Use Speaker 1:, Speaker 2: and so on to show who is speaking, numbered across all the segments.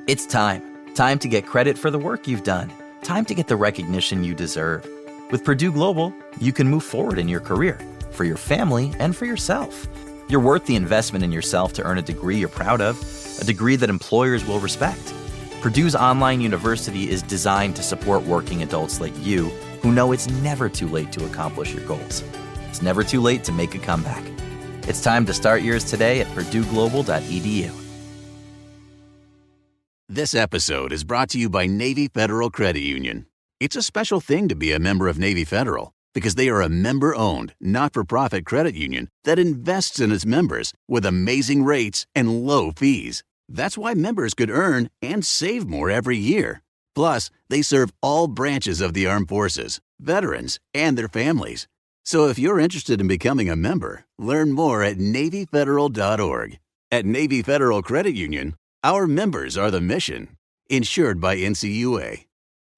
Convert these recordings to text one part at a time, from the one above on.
Speaker 1: It's time. Time to get credit for the work you've done. Time to get the recognition you deserve. With Purdue Global, you can move forward in your career, for your family, and for yourself. You're worth the investment in yourself to earn a degree you're proud of, a degree that employers will respect. Purdue's online university is designed to support working adults like you who know it's never too late to accomplish your goals. It's never too late to make a comeback. It's time to start yours today at purdueglobal.edu.
Speaker 2: This episode is brought to you by Navy Federal Credit Union. It's a special thing to be a member of Navy Federal because they are a member-owned, not-for-profit credit union that invests in its members with amazing rates and low fees. That's why members could earn and save more every year. Plus, they serve all branches of the armed forces, veterans, and their families. So if you're interested in becoming a member, learn more at NavyFederal.org. At Navy Federal Credit Union, our members are the mission. Insured by NCUA.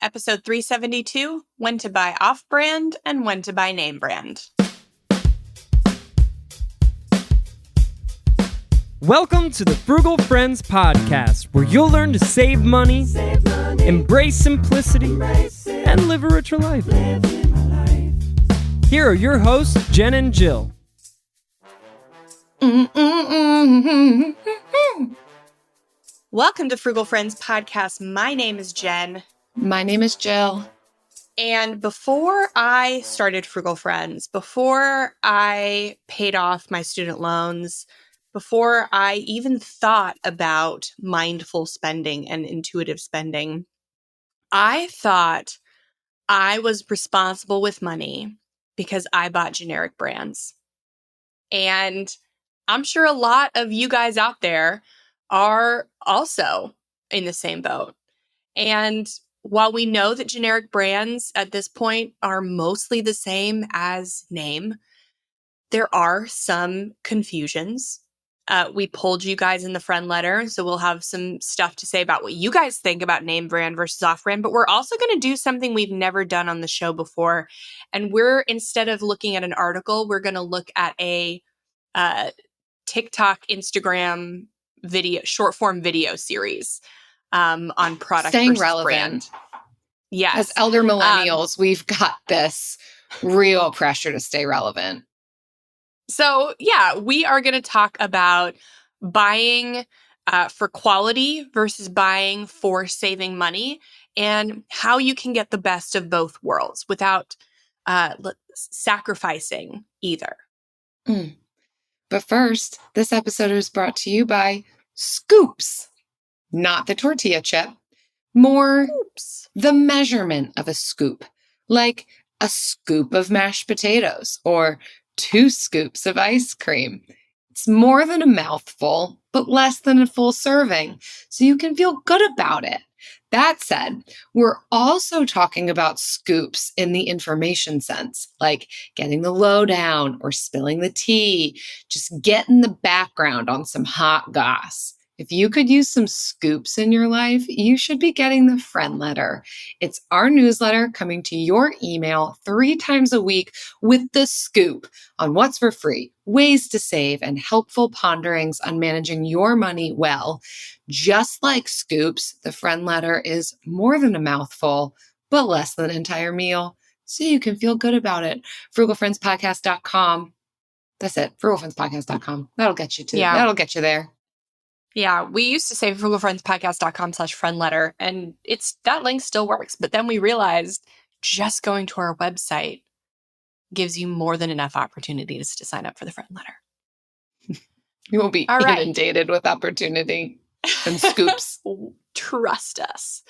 Speaker 3: Episode 372, when to buy off-brand and when to buy name brand.
Speaker 4: Welcome to the Frugal Friends podcast, where you'll learn to save money, embrace simplicity, and live a richer life. Here are your hosts, Jen and Jill.
Speaker 3: Welcome to Frugal Friends podcast. My name is Jen.
Speaker 5: My name is Jill.
Speaker 3: And before I started Frugal Friends, before I paid off my student loans, before I even thought about mindful spending and intuitive spending, I thought I was responsible with money because I bought generic brands. And I'm sure a lot of you guys out there are also in the same boat. And while we know that generic brands at this point are mostly the same as name, there are some confusions. We pulled you guys in the friend letter, so we'll have some stuff to say about what you guys think about name brand versus off brand, but we're also going to do something we've never done on the show before. And instead of looking at an article, we're going to look at a TikTok, Instagram video, short form video series on product
Speaker 5: Staying
Speaker 3: versus
Speaker 5: relevant.
Speaker 3: brand. Yes.
Speaker 5: As elder millennials, we've got this real pressure to stay relevant.
Speaker 3: So, yeah, we are going to talk about buying for quality versus buying for saving money and how you can get the best of both worlds without sacrificing either.
Speaker 5: But first, this episode is brought to you by scoops, not the tortilla chip, more the measurement of a scoop, like a scoop of mashed potatoes or 2 scoops of ice cream. It's more than a mouthful, but less than a full serving, so you can feel good about it. That said, we're also talking about scoops in the information sense, like getting the lowdown or spilling the tea, just getting the background on some hot goss. If you could use some scoops in your life, you should be getting the friend letter. It's our newsletter coming to your email 3 times a week with the scoop on what's for free, ways to save, and helpful ponderings on managing your money well. Just like scoops, the friend letter is more than a mouthful, but less than an entire meal, so you can feel good about it. frugalfriendspodcast.com. That's it. frugalfriendspodcast.com. That'll get you to.
Speaker 3: Yeah.
Speaker 5: That'll get you there.
Speaker 3: Yeah, we used to say frugalfriendspodcast.com/friend letter, and that link still works. But then we realized just going to our website gives you more than enough opportunities to sign up for the friend letter.
Speaker 5: You will be inundated with opportunity and scoops.
Speaker 3: Trust us.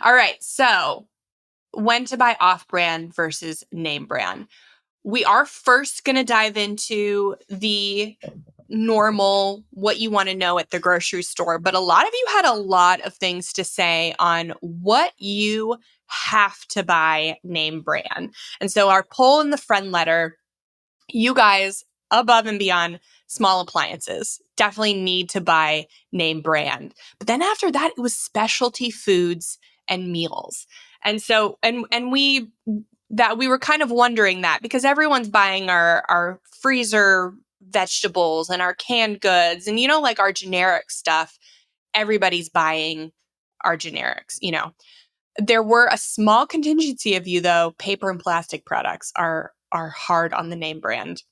Speaker 3: All right, so when to buy off-brand versus name brand. We are first going to dive into the normal, what you want to know at the grocery store. But a lot of you had a lot of things to say on what you have to buy name brand. And so our poll in the friend letter, you guys above and beyond small appliances definitely need to buy name brand. But then after that, it was specialty foods and meals. And so, and we were kind of wondering that because everyone's buying our freezer vegetables and our canned goods and, like our generic stuff, everybody's buying are generics. There were a small contingency of you, though. Paper and plastic products are hard on the name brand.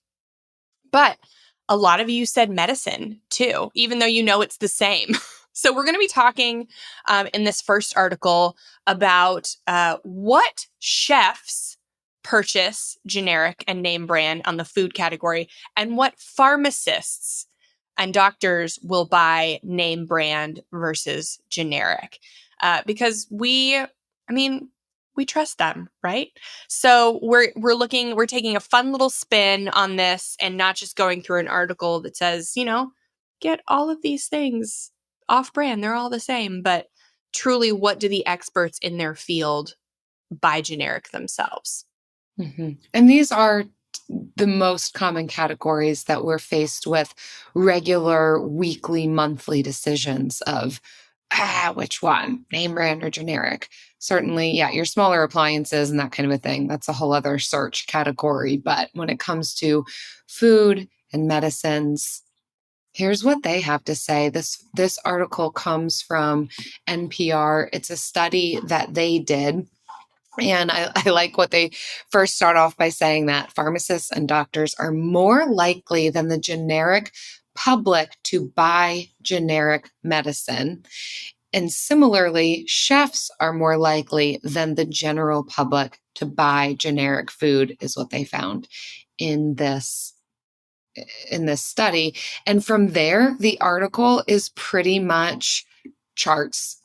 Speaker 3: But a lot of you said medicine too, even though it's the same. So we're going to be talking in this first article about what chefs purchase generic and name brand on the food category, and what pharmacists and doctors will buy name brand versus generic. Because we trust them, right? So we're taking a fun little spin on this and not just going through an article that says, get all of these things off brand. They're all the same. But truly, what do the experts in their field buy generic themselves?
Speaker 5: Mm-hmm. And these are the most common categories that we're faced with regular weekly, monthly decisions of, which one, name brand or generic? Certainly, yeah, your smaller appliances and that kind of a thing, that's a whole other search category. But when it comes to food and medicines, here's what they have to say. This article comes from NPR. It's a study that they did. And I like what they first start off by saying, that pharmacists and doctors are more likely than the generic public to buy generic medicine. And similarly, chefs are more likely than the general public to buy generic food, is what they found in this study. And from there, the article is pretty much charts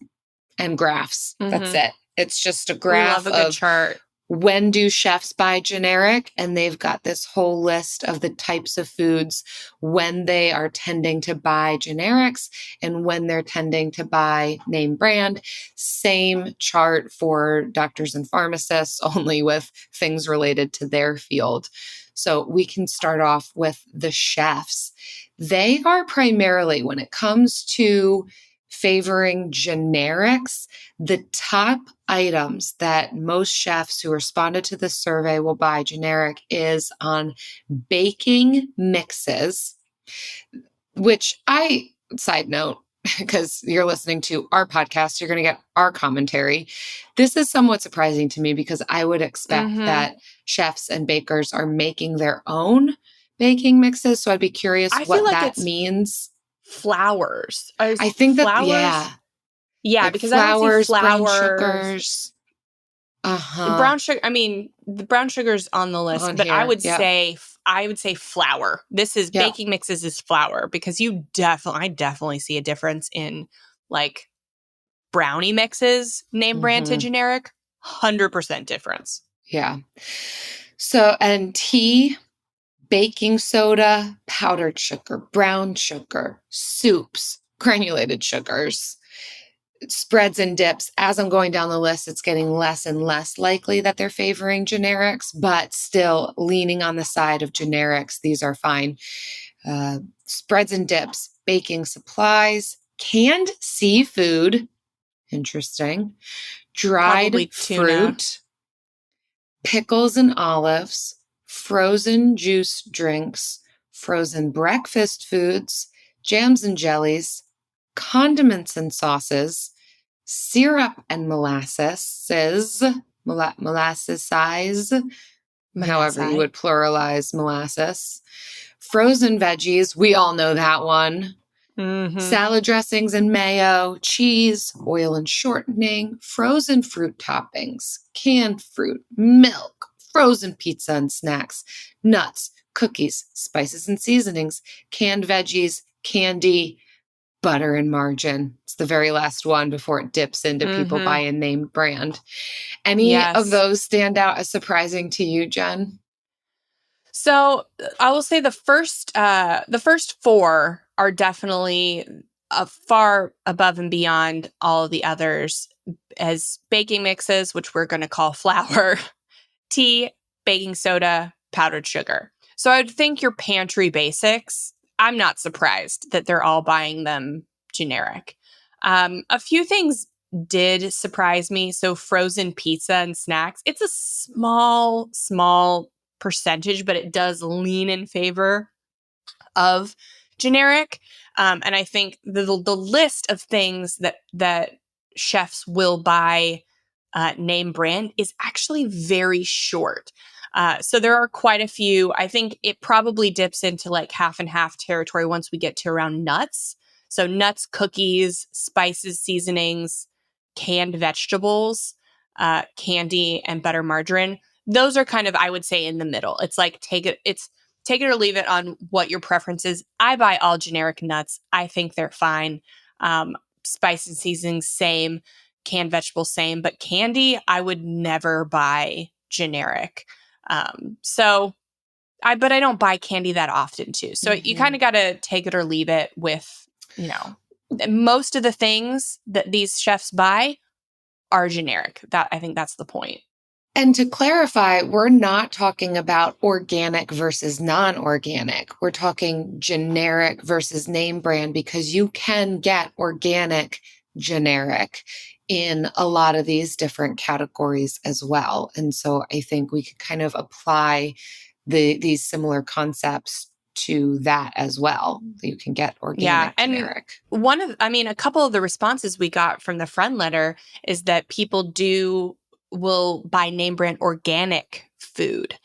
Speaker 5: and graphs. Mm-hmm. That's it. It's just a graph
Speaker 3: of a good chart.
Speaker 5: When do chefs buy generic? And they've got this whole list of the types of foods when they are tending to buy generics and when they're tending to buy name brand. Same chart for doctors and pharmacists, only with things related to their field. So we can start off with the chefs. They are primarily, when it comes to favoring generics, the top items that most chefs who responded to this survey will buy generic is on baking mixes, which side note, because you're listening to our podcast, you're going to get our commentary. This is somewhat surprising to me because I would expect that chefs and bakers are making their own baking mixes. So I'd be curious what that means.
Speaker 3: Flours.
Speaker 5: I think
Speaker 3: flours?
Speaker 5: Yeah,
Speaker 3: like because
Speaker 5: flours,
Speaker 3: I don't see
Speaker 5: brown
Speaker 3: flours.
Speaker 5: sugars.
Speaker 3: The brown sugar. The brown sugar's on the list, but I would say flour. This is baking mixes is flour, because I definitely see a difference in like brownie mixes, name brand to generic. 100% difference.
Speaker 5: Yeah. So, and tea, baking soda, powdered sugar, brown sugar, soups, granulated sugars, spreads and dips. As I'm going down the list, it's getting less and less likely that they're favoring generics, but still leaning on the side of generics. These are fine. Spreads and dips, baking supplies, canned seafood. Interesting. Dried fruit, pickles and olives, frozen juice drinks, frozen breakfast foods, jams and jellies, condiments and sauces, syrup and molasses, however you would pluralize molasses, frozen veggies, we all know that one, salad dressings and mayo, cheese, oil and shortening, frozen fruit toppings, canned fruit, milk, frozen pizza and snacks, nuts, cookies, spices and seasonings, canned veggies, candy, butter and margarine. It's the very last one before it dips into people buying name brand. Any of those stand out as surprising to you, Jen?
Speaker 3: So I will say the first four are definitely far above and beyond all of the others, as baking mixes, which we're going to call flour, tea, baking soda, powdered sugar. So I'd think your pantry basics, I'm not surprised that they're all buying them generic. A few things did surprise me. So frozen pizza and snacks, it's a small percentage, but it does lean in favor of generic. And I think the list of things that chefs will buy name brand is actually very short. So there are quite a few. I think it probably dips into like half and half territory once we get to around nuts. So nuts, cookies, spices, seasonings, canned vegetables, candy, and butter margarine. Those are kind of, I would say, in the middle. It's like take it or leave it on what your preference is. I buy all generic nuts. I think they're fine. Spice and seasonings, same. Canned vegetables, same. But candy, I would never buy generic. But I don't buy candy that often too. So you kind of got to take it or leave it with, most of the things that these chefs buy are generic. I think that's the point.
Speaker 5: And to clarify, we're not talking about organic versus non-organic. We're talking generic versus name brand, because you can get organic generic in a lot of these different categories as well. And so I think we could kind of apply these similar concepts to that as well. You can get organic generic.
Speaker 3: A couple of the responses we got from the friend letter is that people will buy name brand organic food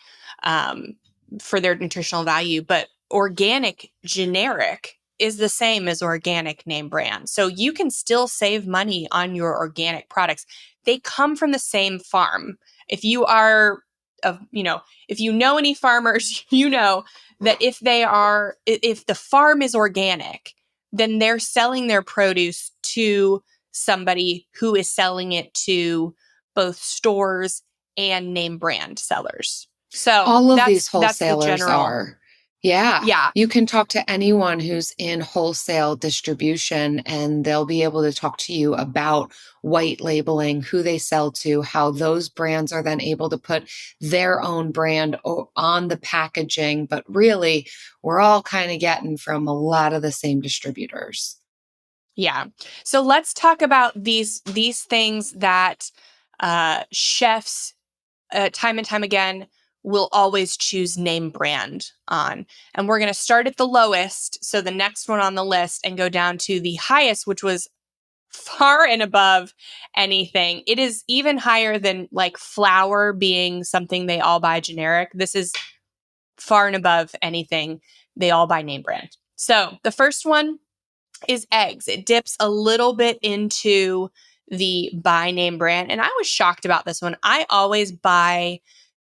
Speaker 3: for their nutritional value, but organic generic is the same as organic name brand. So you can still save money on your organic products. They come from the same farm. If you are, if you know any farmers, you know that if the farm is organic, then they're selling their produce to somebody who is selling it to both stores and name brand sellers. So
Speaker 5: all of these wholesalers are. Yeah. You can talk to anyone who's in wholesale distribution, and they'll be able to talk to you about white labeling, who they sell to, how those brands are then able to put their own brand on the packaging. But really, we're all kind of getting from a lot of the same distributors.
Speaker 3: Yeah. So let's talk about these things that chefs, time and time again, will always choose name brand on. And we're going to start at the lowest, so the next one on the list, and go down to the highest, which was far and above anything. It is even higher than like flour being something they all buy generic. This is far and above anything they all buy name brand. So the first one is eggs. It dips a little bit into the buy name brand. And I was shocked about this one. I always buy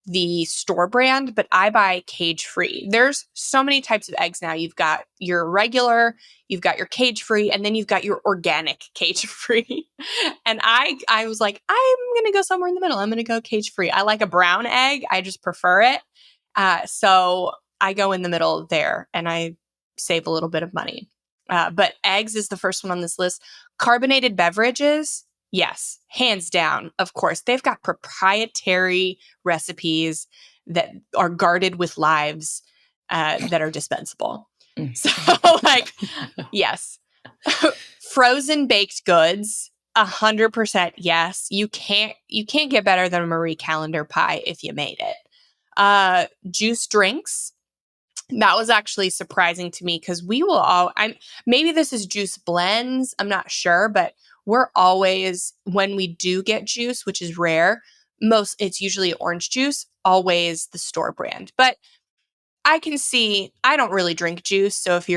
Speaker 3: the store brand, but I buy cage free. There's so many types of eggs now. You've got your regular, you've got your cage free, and then you've got your organic cage free. And I was like, I'm going to go somewhere in the middle. I'm going to go cage free. I like a brown egg. I just prefer it. So I go in the middle there and I save a little bit of money. But eggs is the first one on this list. Carbonated beverages, yes, hands down, of course. They've got proprietary recipes that are guarded with lives that are dispensable. So, yes. Frozen baked goods, 100% yes. You can't get better than a Marie Callender pie if you made it. Juice drinks. That was actually surprising to me because maybe this is juice blends. I'm not sure, but we're always, when we do get juice, which is rare, it's usually orange juice, always the store brand. But I can see, I don't really drink juice. So if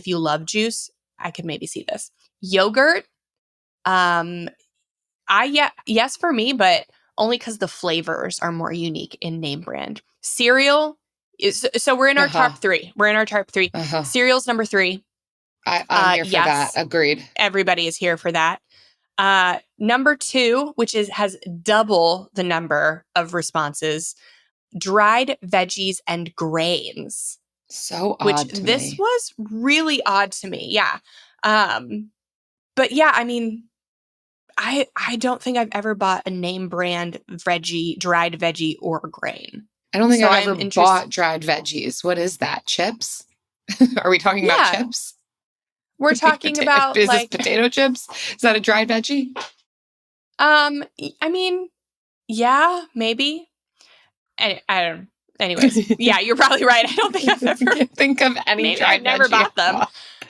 Speaker 3: you love juice, I could maybe see this. Yogurt. Yes for me, but only because the flavors are more unique in name brand. Cereal. So we're in our top three. Cereal's number 3.
Speaker 5: I'm here for that. Agreed.
Speaker 3: Everybody is here for that. Number 2, which has double the number of responses, dried veggies and grains.
Speaker 5: So odd to me.
Speaker 3: This was really odd to me. Yeah. But yeah, I mean, I don't think I've ever bought a name brand dried veggie or grain.
Speaker 5: I don't think I've ever bought dried veggies. What is that? Chips? Are we talking about chips?
Speaker 3: We're talking about
Speaker 5: is this potato chips? Is that a dried veggie?
Speaker 3: I mean, yeah, maybe. Anyways, yeah, you're probably right. I don't think I've ever
Speaker 5: think of any dried veggie.
Speaker 3: I've never bought them.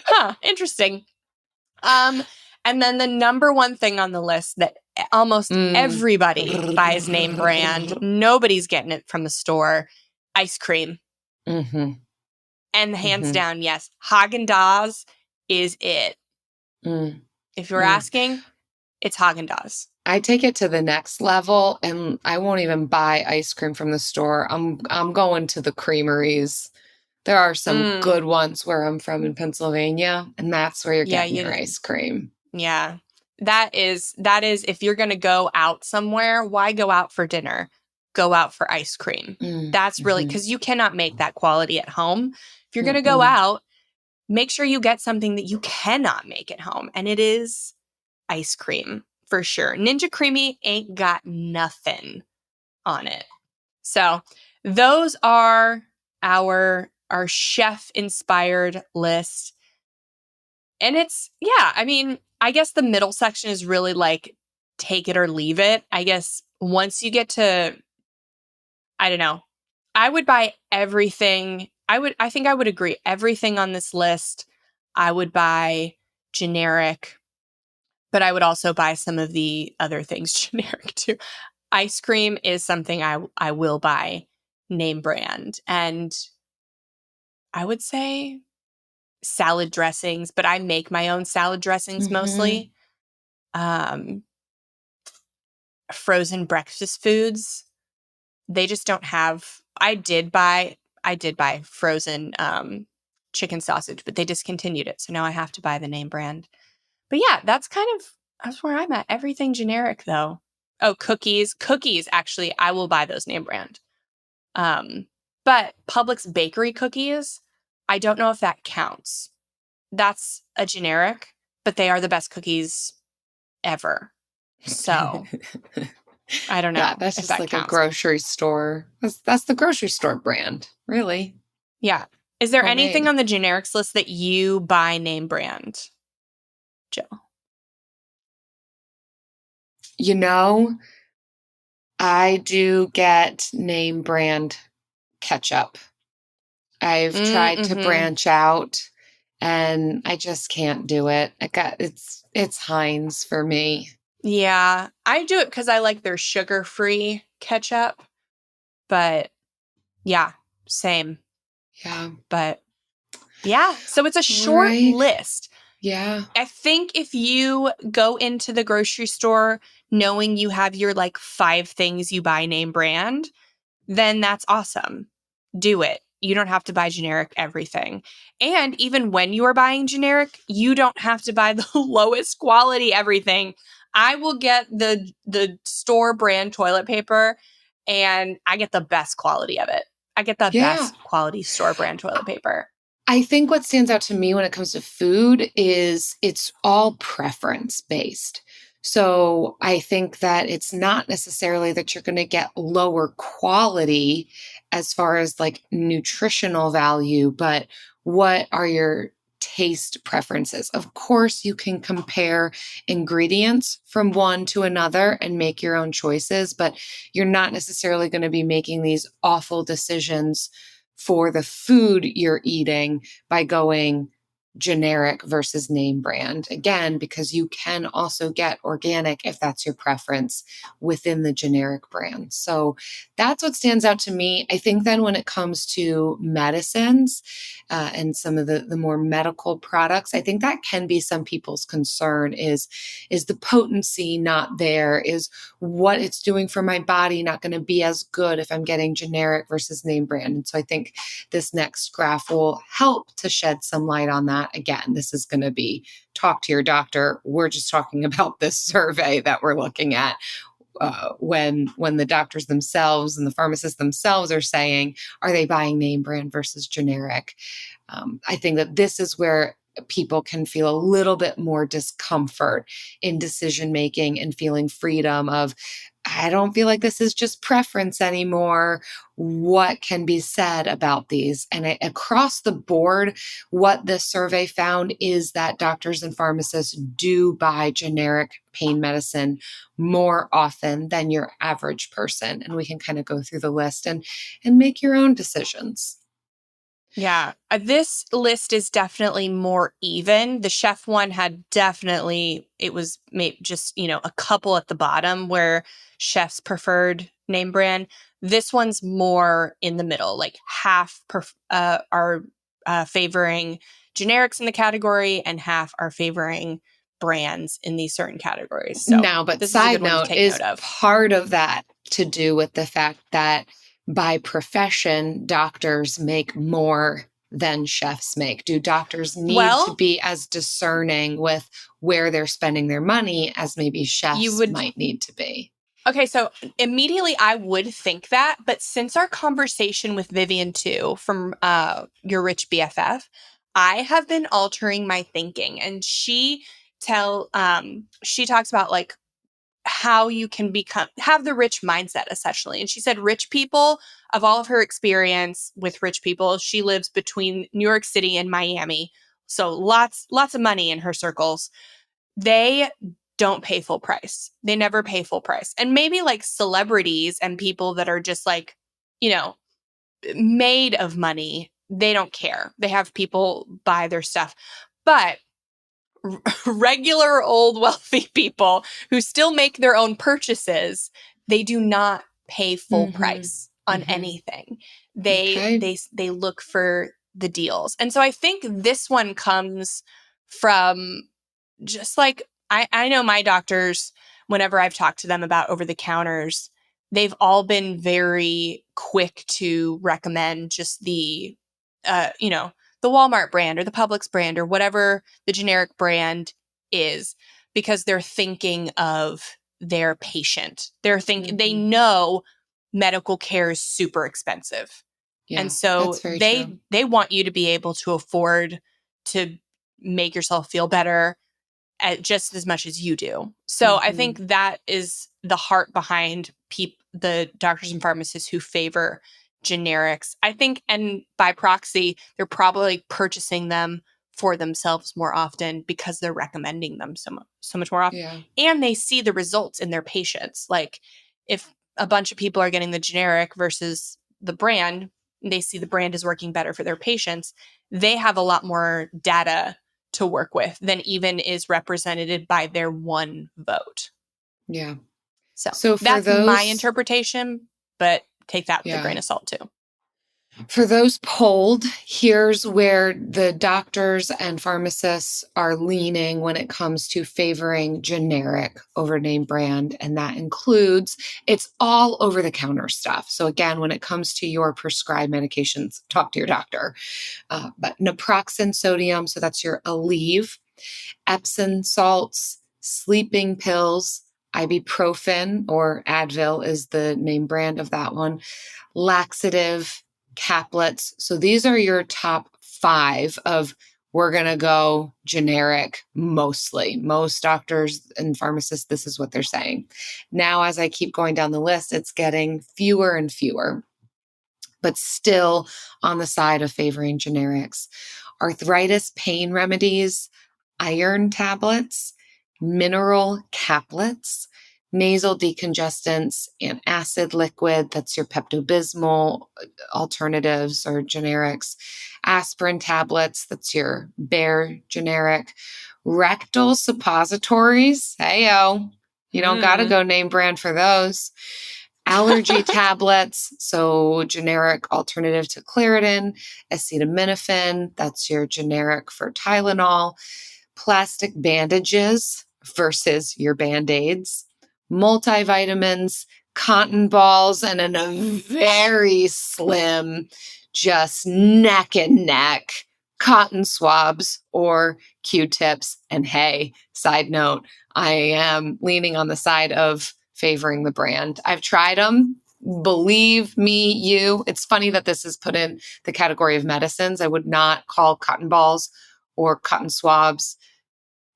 Speaker 3: Huh, interesting. And then the number one thing on the list that almost everybody buys name brand, nobody's getting it from the store, ice cream.
Speaker 5: Mm-hmm.
Speaker 3: And hands down, yes, Haagen-Dazs is it. If you're asking, it's Haagen-Dazs.
Speaker 5: I take it to the next level, and I won't even buy ice cream from the store. I'm going to the creameries. There are some good ones where I'm from in Pennsylvania, and that's where you're getting your ice cream.
Speaker 3: Yeah. That is if you're going to go out somewhere, why go out for dinner? Go out for ice cream. That's really, because you cannot make that quality at home. If you're going to go out, make sure you get something that you cannot make at home. And it is ice cream for sure. Ninja Creamy ain't got nothing on it. So those are our chef inspired list. And it's, I mean, I guess the middle section is really like take it or leave it. I guess once you get to, I don't know, I would buy everything. I think I would agree. Everything on this list, I would buy generic, but I would also buy some of the other things generic too. Ice cream is something I will buy name brand. And I would say salad dressings, but I make my own salad dressings mostly. Frozen breakfast foods. They just don't have, I did buy frozen chicken sausage, but they discontinued it. So now I have to buy the name brand. But yeah, that's where I'm at. Everything generic though. Oh, cookies. Cookies, actually, I will buy those name brand. But Publix bakery cookies, I don't know if that counts. That's a generic, but they are the best cookies ever. So I don't know.
Speaker 5: Yeah, that's just like
Speaker 3: counts.
Speaker 5: a grocery store. That's the grocery store brand, really.
Speaker 3: Yeah. Is there
Speaker 5: Homemade.
Speaker 3: anything on the generics list that you buy name brand, Jill?
Speaker 5: You know, I do get name brand ketchup. I've tried to branch out, and I just can't do it. It's Heinz for me.
Speaker 3: Yeah, I do it because I like their sugar-free ketchup. But yeah, same.
Speaker 5: Yeah.
Speaker 3: But yeah, so it's a short list.
Speaker 5: Yeah.
Speaker 3: I think if you go into the grocery store knowing you have your like 5 things you buy name brand, then that's awesome. Do it. You don't have to buy generic everything. And even when you are buying generic, you don't have to buy the lowest quality everything. I will get the store brand toilet paper and I get the best quality of it. I get the best quality store brand toilet paper.
Speaker 5: I think what stands out to me when it comes to food is it's all preference based. So I think that it's not necessarily that you're going to get lower quality as far as like nutritional value, but what are your taste preferences? Of course, you can compare ingredients from one to another and make your own choices, but you're not necessarily going to be making these awful decisions for the food you're eating by going generic versus name brand. Again, because you can also get organic if that's your preference within the generic brand. So that's what stands out to me. I think then when it comes to medicines and some of the more medical products, I think that can be some people's concern is the potency not there? Is what it's doing for my body not going to be as good if I'm getting generic versus name brand? And so I think this next graph will help to shed some light on that. Again, this is going to be talk to your doctor. We're just talking about this survey that we're looking at. When the doctors themselves and the pharmacists themselves are saying, are they buying name brand versus generic? I think that this is where people can feel a little bit more discomfort in decision making and feeling freedom of, I don't feel like this is just preference anymore. What can be said about these? And across the board, what this survey found is that doctors and pharmacists do buy generic pain medicine more often than your average person. And we can kind of go through the list and make your own decisions.
Speaker 3: Yeah. This list is definitely more even. The chef one had definitely, it was just, a couple at the bottom where chefs preferred name brand. This one's more in the middle, like half are favoring generics in the category and half are favoring brands in these certain categories. So
Speaker 5: now, but
Speaker 3: this is a
Speaker 5: side
Speaker 3: good one to
Speaker 5: note,
Speaker 3: take
Speaker 5: is
Speaker 3: note of.
Speaker 5: part of that to do with the fact that by profession, doctors make more than chefs make? Do doctors need to be as discerning with where they're spending their money as maybe chefs might need to be?
Speaker 3: Okay, so immediately I would think that, but since our conversation with Vivian too from Your Rich BFF, I have been altering my thinking, and she talks about like how you can have the rich mindset essentially. And she said rich people, of all of her experience with rich people, she lives between New York City and Miami, so lots of money in her circles. They don't pay full price. They never pay full price. And maybe like celebrities and people that are just like, made of money, they don't care. They have people buy their stuff. But regular old wealthy people who still make their own purchases, they do not pay full price on anything. They look for the deals. And so I think this one comes from just like I know my doctors, whenever I've talked to them about over the counters, they've all been very quick to recommend just the the Walmart brand or the Publix brand or whatever the generic brand is, because they're thinking of their patient. They're thinking they know medical care is super expensive.
Speaker 5: Yeah,
Speaker 3: and so
Speaker 5: that's very true.
Speaker 3: they want you to be able to afford to make yourself feel better at just as much as you do. So I think that is the heart behind the doctors and pharmacists who favor generics. I think, and by proxy, they're probably purchasing them for themselves more often because they're recommending them so much more often.
Speaker 5: Yeah.
Speaker 3: And they see the results in their patients. Like if a bunch of people are getting the generic versus the brand, they see the brand is working better for their patients. They have a lot more data to work with than even is represented by their one vote.
Speaker 5: Yeah.
Speaker 3: So that's my interpretation, but take that with a grain of salt too.
Speaker 5: For those polled, here's where the doctors and pharmacists are leaning when it comes to favoring generic over name brand. And that includes, it's all over the counter stuff. So again, when it comes to your prescribed medications, talk to your doctor. But naproxen sodium, so that's your Aleve, Epsom salts, sleeping pills, ibuprofen or Advil is the name brand of that one, laxative, caplets. So these are your top 5 of we're going to go generic mostly. Most doctors and pharmacists, this is what they're saying. Now, as I keep going down the list, it's getting fewer and fewer, but still on the side of favoring generics. Arthritis pain remedies, iron tablets, mineral caplets, nasal decongestants, and acid liquid, that's your Pepto-Bismol alternatives or generics, aspirin tablets, that's your Bayer generic, rectal suppositories, hey-o, you don't got to go name brand for those, allergy tablets, so generic alternative to Claritin, acetaminophen, that's your generic for Tylenol, plastic bandages versus your Band-Aids, multivitamins, cotton balls, and in a very slim, just neck and neck, cotton swabs or Q-tips. And hey, side note, I am leaning on the side of favoring the brand. I've tried them. Believe me, it's funny that this is put in the category of medicines. I would not call cotton balls or cotton swabs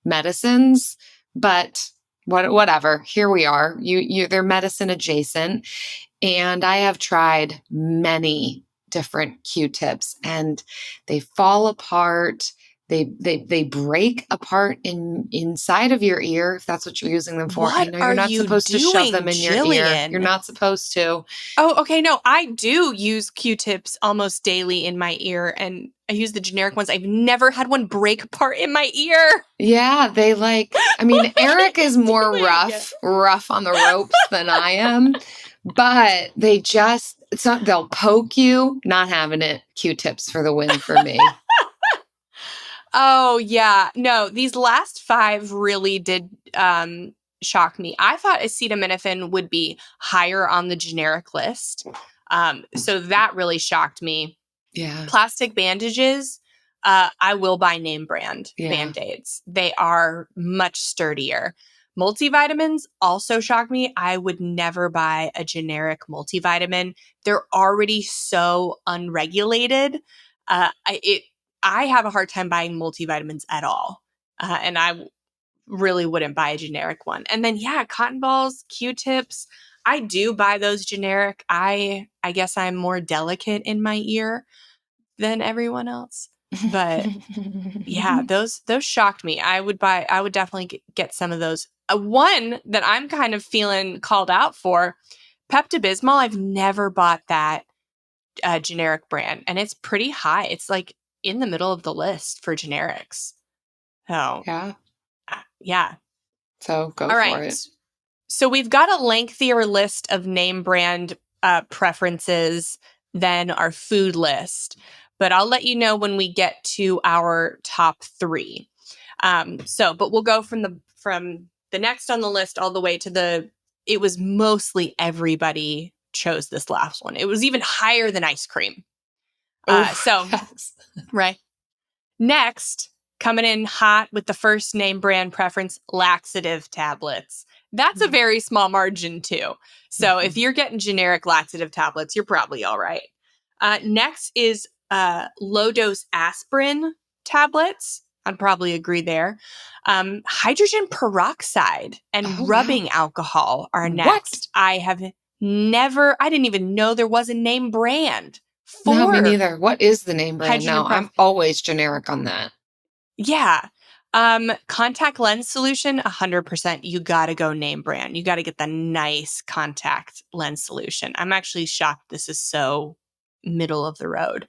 Speaker 5: medicines, but whatever. Here we are. They're medicine adjacent. And I have tried many different Q-tips and they fall apart. They break apart inside of your ear if that's what you're using them for. I
Speaker 3: What
Speaker 5: know
Speaker 3: are
Speaker 5: you're not
Speaker 3: you
Speaker 5: supposed to shove
Speaker 3: doing,
Speaker 5: them in your ear.
Speaker 3: Jillian?
Speaker 5: You're not supposed to.
Speaker 3: Oh, okay. No, I do use Q-tips almost daily in my ear, and I use the generic ones. I've never had one break apart in my ear.
Speaker 5: Yeah, Eric is more rough on the ropes than I am, but they'll poke you. Not having it. Q-tips for the win for me.
Speaker 3: Oh, yeah. No, these last 5 really did shock me. I thought acetaminophen would be higher on the generic list. So that really shocked me.
Speaker 5: Yeah.
Speaker 3: Plastic bandages, I will buy name brand Band-Aids. They are much sturdier. Multivitamins also shock me. I would never buy a generic multivitamin. They're already so unregulated. I have a hard time buying multivitamins at all. And I really wouldn't buy a generic one. And then, cotton balls, Q-tips. I do buy those generic. I guess I'm more delicate in my ear than everyone else. But yeah, those shocked me. I would definitely get some of those. One that I'm kind of feeling called out for, Pepto-Bismol. I've never bought that generic brand, and it's pretty high. It's like in the middle of the list for generics. So yeah.
Speaker 5: So go
Speaker 3: All
Speaker 5: for
Speaker 3: right.
Speaker 5: it.
Speaker 3: So we've got a lengthier list of name brand preferences than our food list, but I'll let you know when we get to our top 3. But we'll go from the next on the list all the way to it was mostly everybody chose this last one. It was even higher than ice cream.
Speaker 5: Yes.
Speaker 3: Right. Next, coming in hot with the first name brand preference, laxative tablets. That's a very small margin too. So if you're getting generic laxative tablets, you're probably all right. Next is low dose aspirin tablets. I'd probably agree there. Hydrogen peroxide and rubbing alcohol are next. I didn't even know there was a name brand for.
Speaker 5: No, me neither. What is the name brand?
Speaker 3: Hydrogen
Speaker 5: I'm always generic on that.
Speaker 3: Yeah. Contact lens solution, 100%. You got to go name brand. You got to get the nice contact lens solution. I'm actually shocked this is so middle of the road.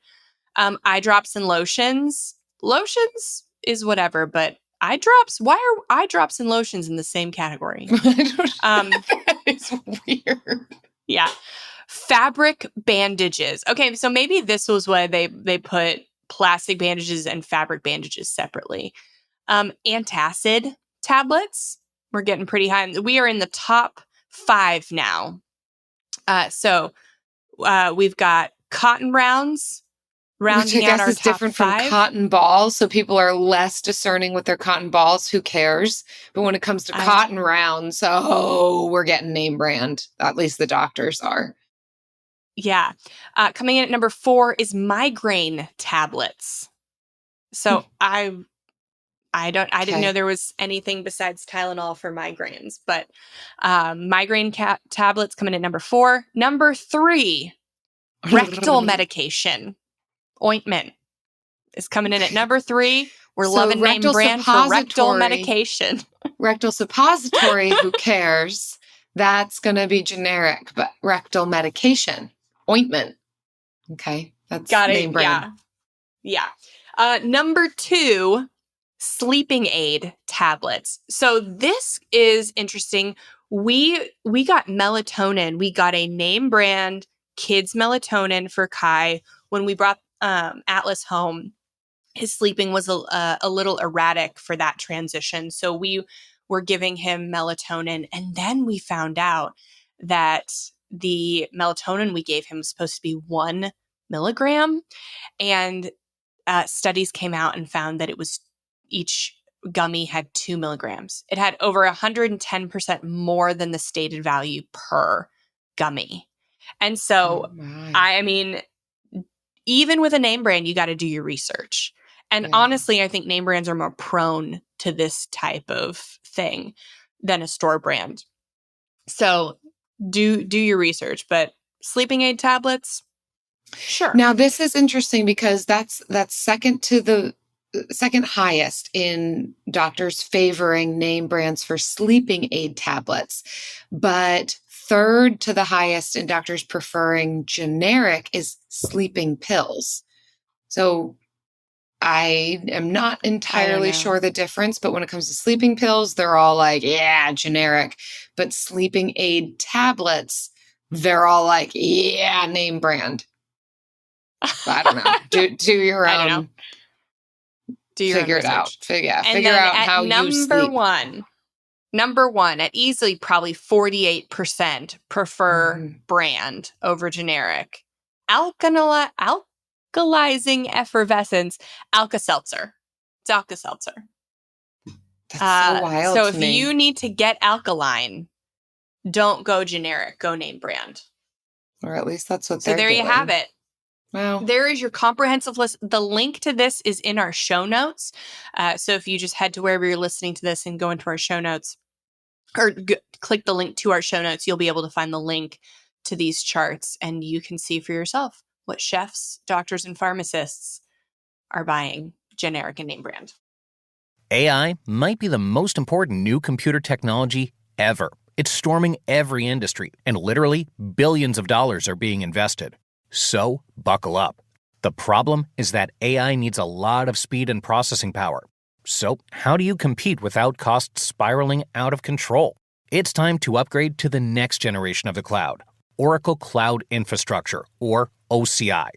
Speaker 3: Eye drops and lotions. Lotions is whatever, but eye drops, why are eye drops and lotions in the same category?
Speaker 5: It's weird.
Speaker 3: Yeah. Fabric bandages. Okay, so maybe this was why they put plastic bandages and fabric bandages separately. Antacid tablets. We're getting pretty high. We are in the top 5 now. We've got cotton rounds.
Speaker 5: Which I guess is different from cotton balls. So people are less discerning with their cotton balls. Who cares? But when it comes to cotton rounds, we're getting name brand. At least the doctors are.
Speaker 3: Yeah. Coming in at number 4 is migraine tablets. So I didn't know there was anything besides Tylenol for migraines, but migraine tablets coming in number 4. Number 3, rectal medication. Ointment is coming in at number 3. We're loving name brand for rectal medication.
Speaker 5: Rectal suppository, who cares? That's going to be generic, but rectal medication. Ointment. Okay, that's name brand.
Speaker 3: Yeah. Number 2, sleeping aid tablets. So this is interesting. We got melatonin. We got a name brand kids melatonin for Kai when we brought Atlas home. His sleeping was a little erratic for that transition. So we were giving him melatonin. And then we found out that the melatonin we gave him was supposed to be 1 milligram. And studies came out and found that each gummy had 2 milligrams. It had over 110% more than the stated value per gummy. And so, I mean, even with a name brand, you got to do your research. And honestly, I think name brands are more prone to this type of thing than a store brand. So do your research. But sleeping aid tablets, sure.
Speaker 5: Now, this is interesting because that's second to the second highest in doctors favoring name brands for sleeping aid tablets, but third to the highest in doctors preferring generic is sleeping pills. So I am not entirely sure the difference, but when it comes to sleeping pills, they're all like, yeah, generic. But sleeping aid tablets, they're all like, yeah, name brand. I don't know. Do your
Speaker 3: I don't
Speaker 5: own.
Speaker 3: know. Do your
Speaker 5: Figure
Speaker 3: own
Speaker 5: it out.
Speaker 3: research.
Speaker 5: Figure
Speaker 3: And
Speaker 5: out
Speaker 3: at
Speaker 5: how you sleep.
Speaker 3: Number one, at easily probably 48% prefer brand over generic. Alkalizing effervescence, Alka-Seltzer. It's Alka-Seltzer.
Speaker 5: That's so wild
Speaker 3: So
Speaker 5: to
Speaker 3: if
Speaker 5: me.
Speaker 3: you need to get alkaline, don't go generic, go name brand.
Speaker 5: Or at least that's what
Speaker 3: So
Speaker 5: they're
Speaker 3: there
Speaker 5: doing.
Speaker 3: you have it.
Speaker 5: Wow.
Speaker 3: There is your comprehensive list. The link to this is in our show notes. So if you just head to wherever you're listening to this and go into our show notes or click the link to our show notes, you'll be able to find the link to these charts and you can see for yourself what chefs, doctors, and pharmacists are buying generic and name brand.
Speaker 6: AI might be the most important new computer technology ever. It's storming every industry, and literally billions of dollars are being invested. So, buckle up. The problem is that AI needs a lot of speed and processing power. So, how do you compete without costs spiraling out of control? It's time to upgrade to the next generation of the cloud, Oracle Cloud Infrastructure, or OCI.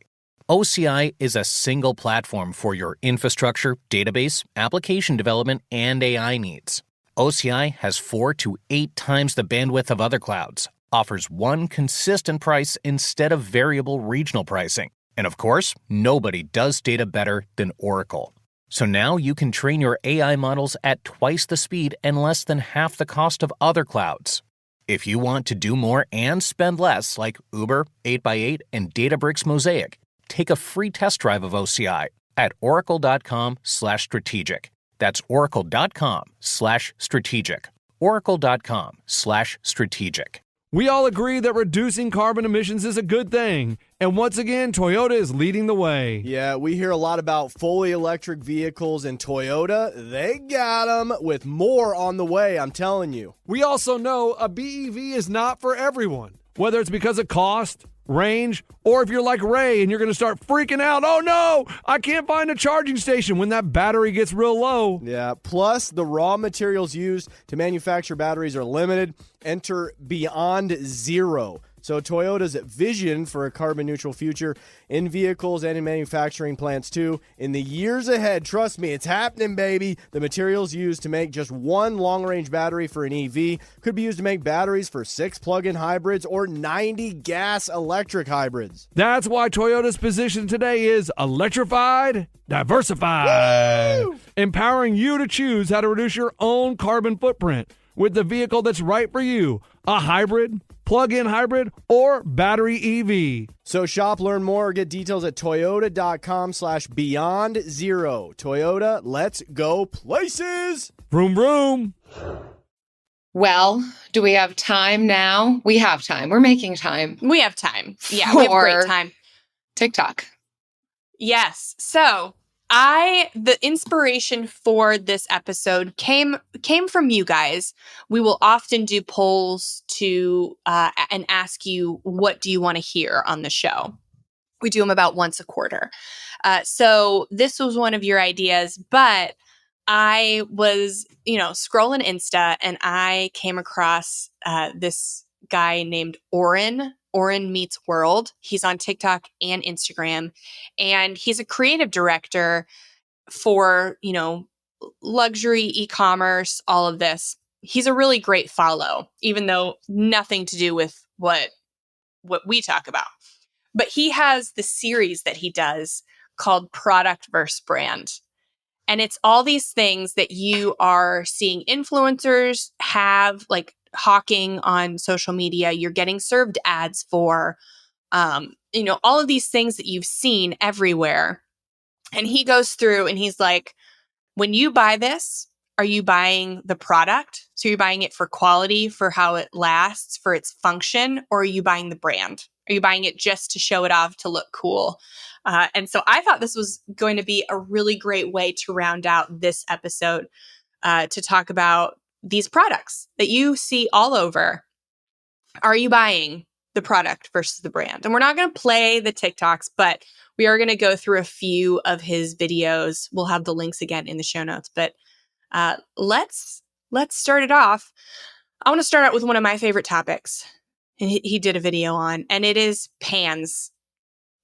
Speaker 6: OCI is a single platform for your infrastructure, database, application development, and AI needs. OCI has 4 to 8 times the bandwidth of other clouds, offers one consistent price instead of variable regional pricing. And of course, nobody does data better than Oracle. So now you can train your AI models at twice the speed and less than half the cost of other clouds. If you want to do more and spend less, like Uber, 8x8, and Databricks Mosaic, take a free test drive of OCI at oracle.com/strategic. That's oracle.com/strategic. oracle.com/strategic.
Speaker 7: We all agree that reducing carbon emissions is a good thing. And once again, Toyota is leading the way.
Speaker 8: Yeah, we hear a lot about fully electric vehicles, and Toyota, they got them with more on the way, I'm telling you.
Speaker 7: We also know a BEV is not for everyone, whether it's because of cost, range, or if you're like Ray and you're going to start freaking out, oh no, I can't find a charging station when that battery gets real low.
Speaker 8: Yeah, plus the raw materials used to manufacture batteries are limited. Enter Beyond Zero. So Toyota's vision for a carbon neutral future in vehicles and in manufacturing plants too. In the years ahead, trust me, it's happening, baby. The materials used to make just one long-range battery for an EV could be used to make batteries for 6 plug-in hybrids or 90 gas-electric hybrids.
Speaker 7: That's why Toyota's position today is electrified, diversified, empowering you to choose how to reduce your own carbon footprint with the vehicle that's right for you, a hybrid, plug-in hybrid, or battery EV.
Speaker 8: So shop, learn more, or get details at toyota.com/beyond zero. Toyota, let's go places.
Speaker 7: Vroom, vroom.
Speaker 5: Well, do we have time now? We have time. We're making time.
Speaker 3: We have time. Yeah, we have great time.
Speaker 5: TikTok.
Speaker 3: Yes. So the inspiration for this episode came from you guys. We will often do polls to and ask you, what do you want to hear on the show? We do them about once a quarter. So this was one of your ideas, but I was, scrolling Insta and I came across this guy named Oren Meets World. He's on TikTok and Instagram, and he's a creative director for, luxury, e-commerce, all of this. He's a really great follow, even though nothing to do with what we talk about. But he has the series that he does called Product versus Brand. And it's all these things that you are seeing influencers have, like hawking on social media. You're getting served ads for, all of these things that you've seen everywhere. And he goes through and he's like, when you buy this, Are you buying the product? So you're buying it for quality, for how it lasts, for its function, or are you buying the brand? Are you buying it just to show it off, to look cool? And so I thought this was going to be a really great way to round out this episode to talk about these products that you see all over. Are you buying the product versus the brand? And we're not going to play the TikToks, but we are going to go through a few of his videos. We'll have the links again in the show notes, but let's start it off. I want to start out with one of my favorite topics, and he did a video on, and it is pans.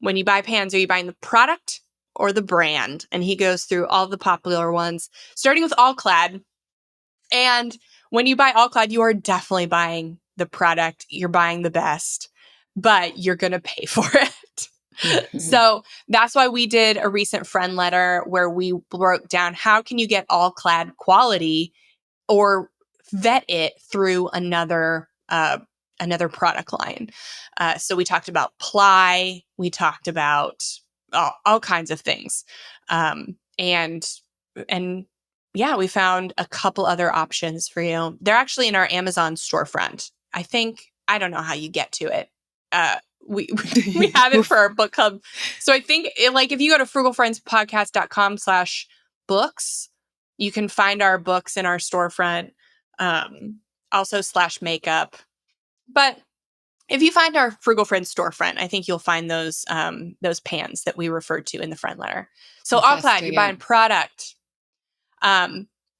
Speaker 3: When you buy pans, are you buying the product or the brand? And he goes through all the popular ones, starting with All Clad. And when you buy All Clad, you are definitely buying the product. You're buying the best, but you're going to pay for it. So that's why we did a recent friend letter where we broke down how can you get All Clad quality or vet it through another product line. So we talked about ply, we talked about all kinds of things, and yeah, we found a couple other options for you. They're actually in our Amazon storefront. I don't know how you get to it. We have it for our book club. So I think if you go to frugalfriendspodcast.com/books, you can find our books in our storefront, also /makeup. But if you find our Frugal Friends storefront, I think you'll find those pans that we referred to in the friend letter. So All Clad, you're buying product.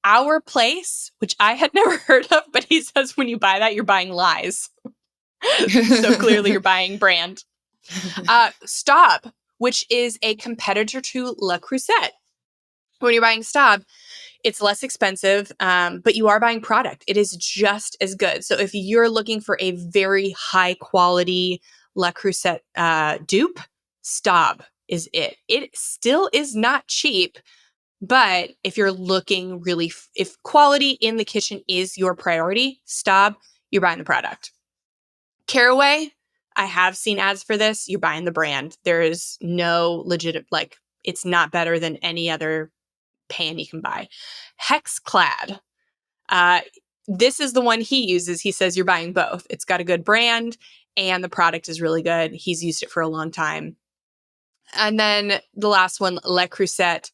Speaker 3: Our Place, which I had never heard of, but he says when you buy that, you're buying lies. So clearly you're buying brand. Staub, which is a competitor to Le Creuset. When you're buying Staub, it's less expensive, but you are buying product. It is just as good. So if you're looking for a very high quality Le Creuset dupe, Staub is it. It still is not cheap, but if you're looking really, if quality in the kitchen is your priority, Staub, you're buying the product. Caraway, I have seen ads for this. You're buying the brand. There is no legit, it's not better than any other pan you can buy. Hexclad. This is the one he uses. He says you're buying both. It's got a good brand and the product is really good. He's used it for a long time. And then the last one, Le Creuset,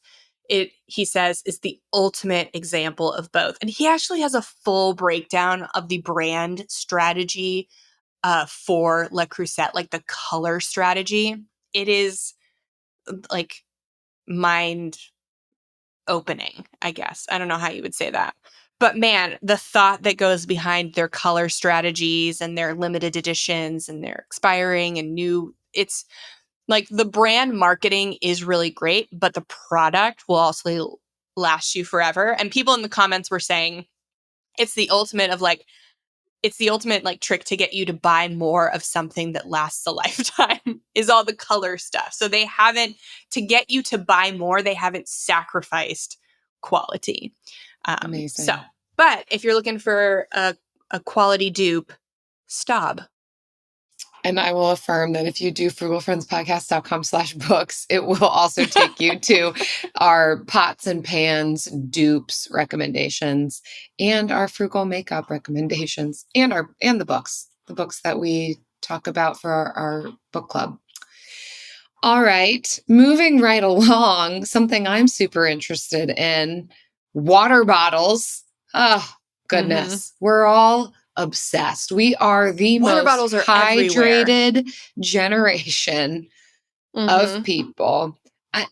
Speaker 3: he says is the ultimate example of both. And he actually has a full breakdown of the brand strategy for Le Creuset, like the color strategy. It is mind opening, I guess. I don't know how you would say that. But man, the thought that goes behind their color strategies and their limited editions and their expiring and new, it's the brand marketing is really great, but the product will also last you forever. And people in the comments were saying it's the ultimate trick to get you to buy more of something that lasts a lifetime is all the color stuff. So to get you to buy more, they haven't sacrificed quality.
Speaker 5: Amazing.
Speaker 3: But if you're looking for a quality dupe, Staub.
Speaker 5: And I will affirm that if you do frugalfriendspodcast.com/books, it will also take you to our pots and pans dupes recommendations and our frugal makeup recommendations and the books that we talk about for our book club. All right, moving right along, something I'm super interested in, water bottles. Oh, goodness. Mm-hmm. We're all obsessed. We are the most hydrated generation of people,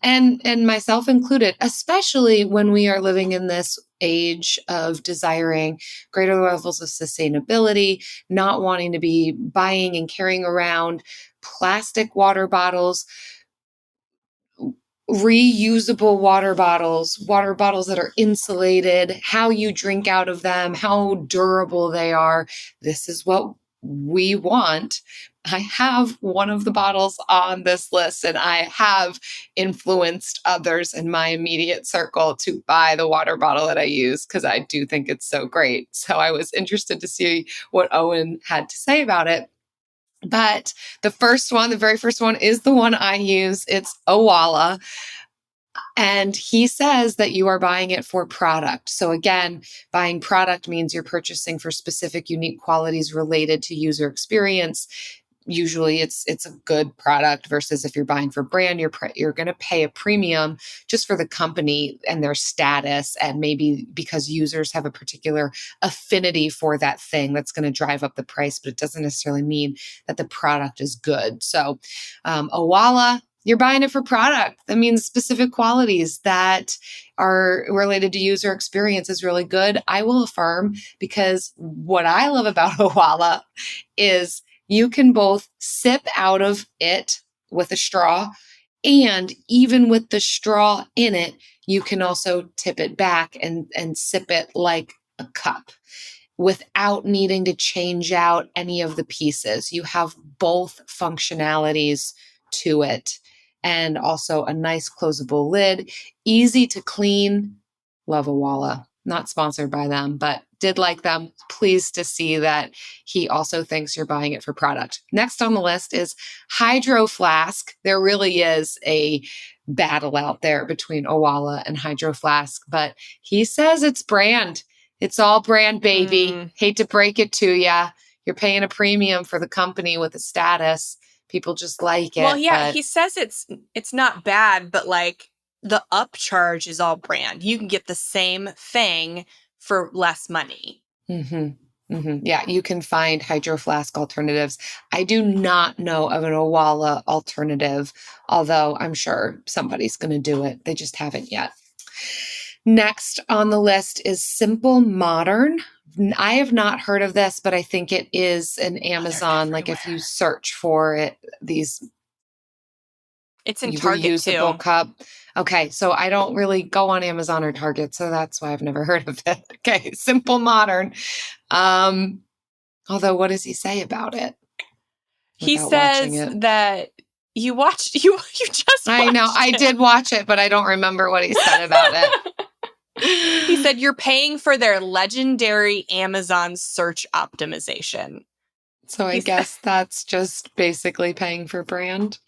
Speaker 5: and myself included, especially when we are living in this age of desiring greater levels of sustainability, not wanting to be buying and carrying around plastic water bottles, reusable water bottles that are insulated, how you drink out of them, how durable they are. This is what we want. I have one of the bottles on this list, and I have influenced others in my immediate circle to buy the water bottle that I use because I do think it's so great. So I was interested to see what Owen had to say about it. But the very first one is the one I use. It's Owala. And he says that you are buying it for product. So again, buying product means you're purchasing for specific, unique qualities related to user experience. Usually it's a good product versus if you're buying for brand, you're going to pay a premium just for the company and their status, and maybe because users have a particular affinity for that thing that's going to drive up the price, but it doesn't necessarily mean that the product is good. So Owala, you're buying it for product. That means specific qualities that are related to user experience is really good. I will affirm, because what I love about Owala is you can both sip out of it with a straw, and even with the straw in it, you can also tip it back and sip it like a cup without needing to change out any of the pieces. You have both functionalities to it, and also a nice closable lid, easy to clean. Love Owala. Not sponsored by them, but did like them. Pleased to see that he also thinks you're buying it for product. Next on the list is Hydro Flask. There really is a battle out there between Owala and Hydro Flask, but he says it's brand. It's all brand, baby. Hate to break it to you. You're paying a premium for the company with a status. People just like it.
Speaker 3: Well, yeah, he says it's not bad, but like the upcharge is all brand. You can get the same thing for less money.
Speaker 5: Yeah, you can find Hydro Flask alternatives. I do not know of an Owala alternative, although I'm sure somebody's going to do it. They just haven't yet. Next on the list is Simple Modern. I have not heard of this, but I think it is an Amazon. Like if you search for it,
Speaker 3: it's in Target
Speaker 5: reusable
Speaker 3: too.
Speaker 5: cup. Okay, so I don't really go on Amazon or Target, so that's why I've never heard of it. Okay, Simple Modern. Although, what does he say about it?
Speaker 3: He says that you just
Speaker 5: I know, I did watch it, but I don't remember what he said about it.
Speaker 3: He said you're paying for their legendary Amazon search optimization.
Speaker 5: So I guess that's just basically paying for brand.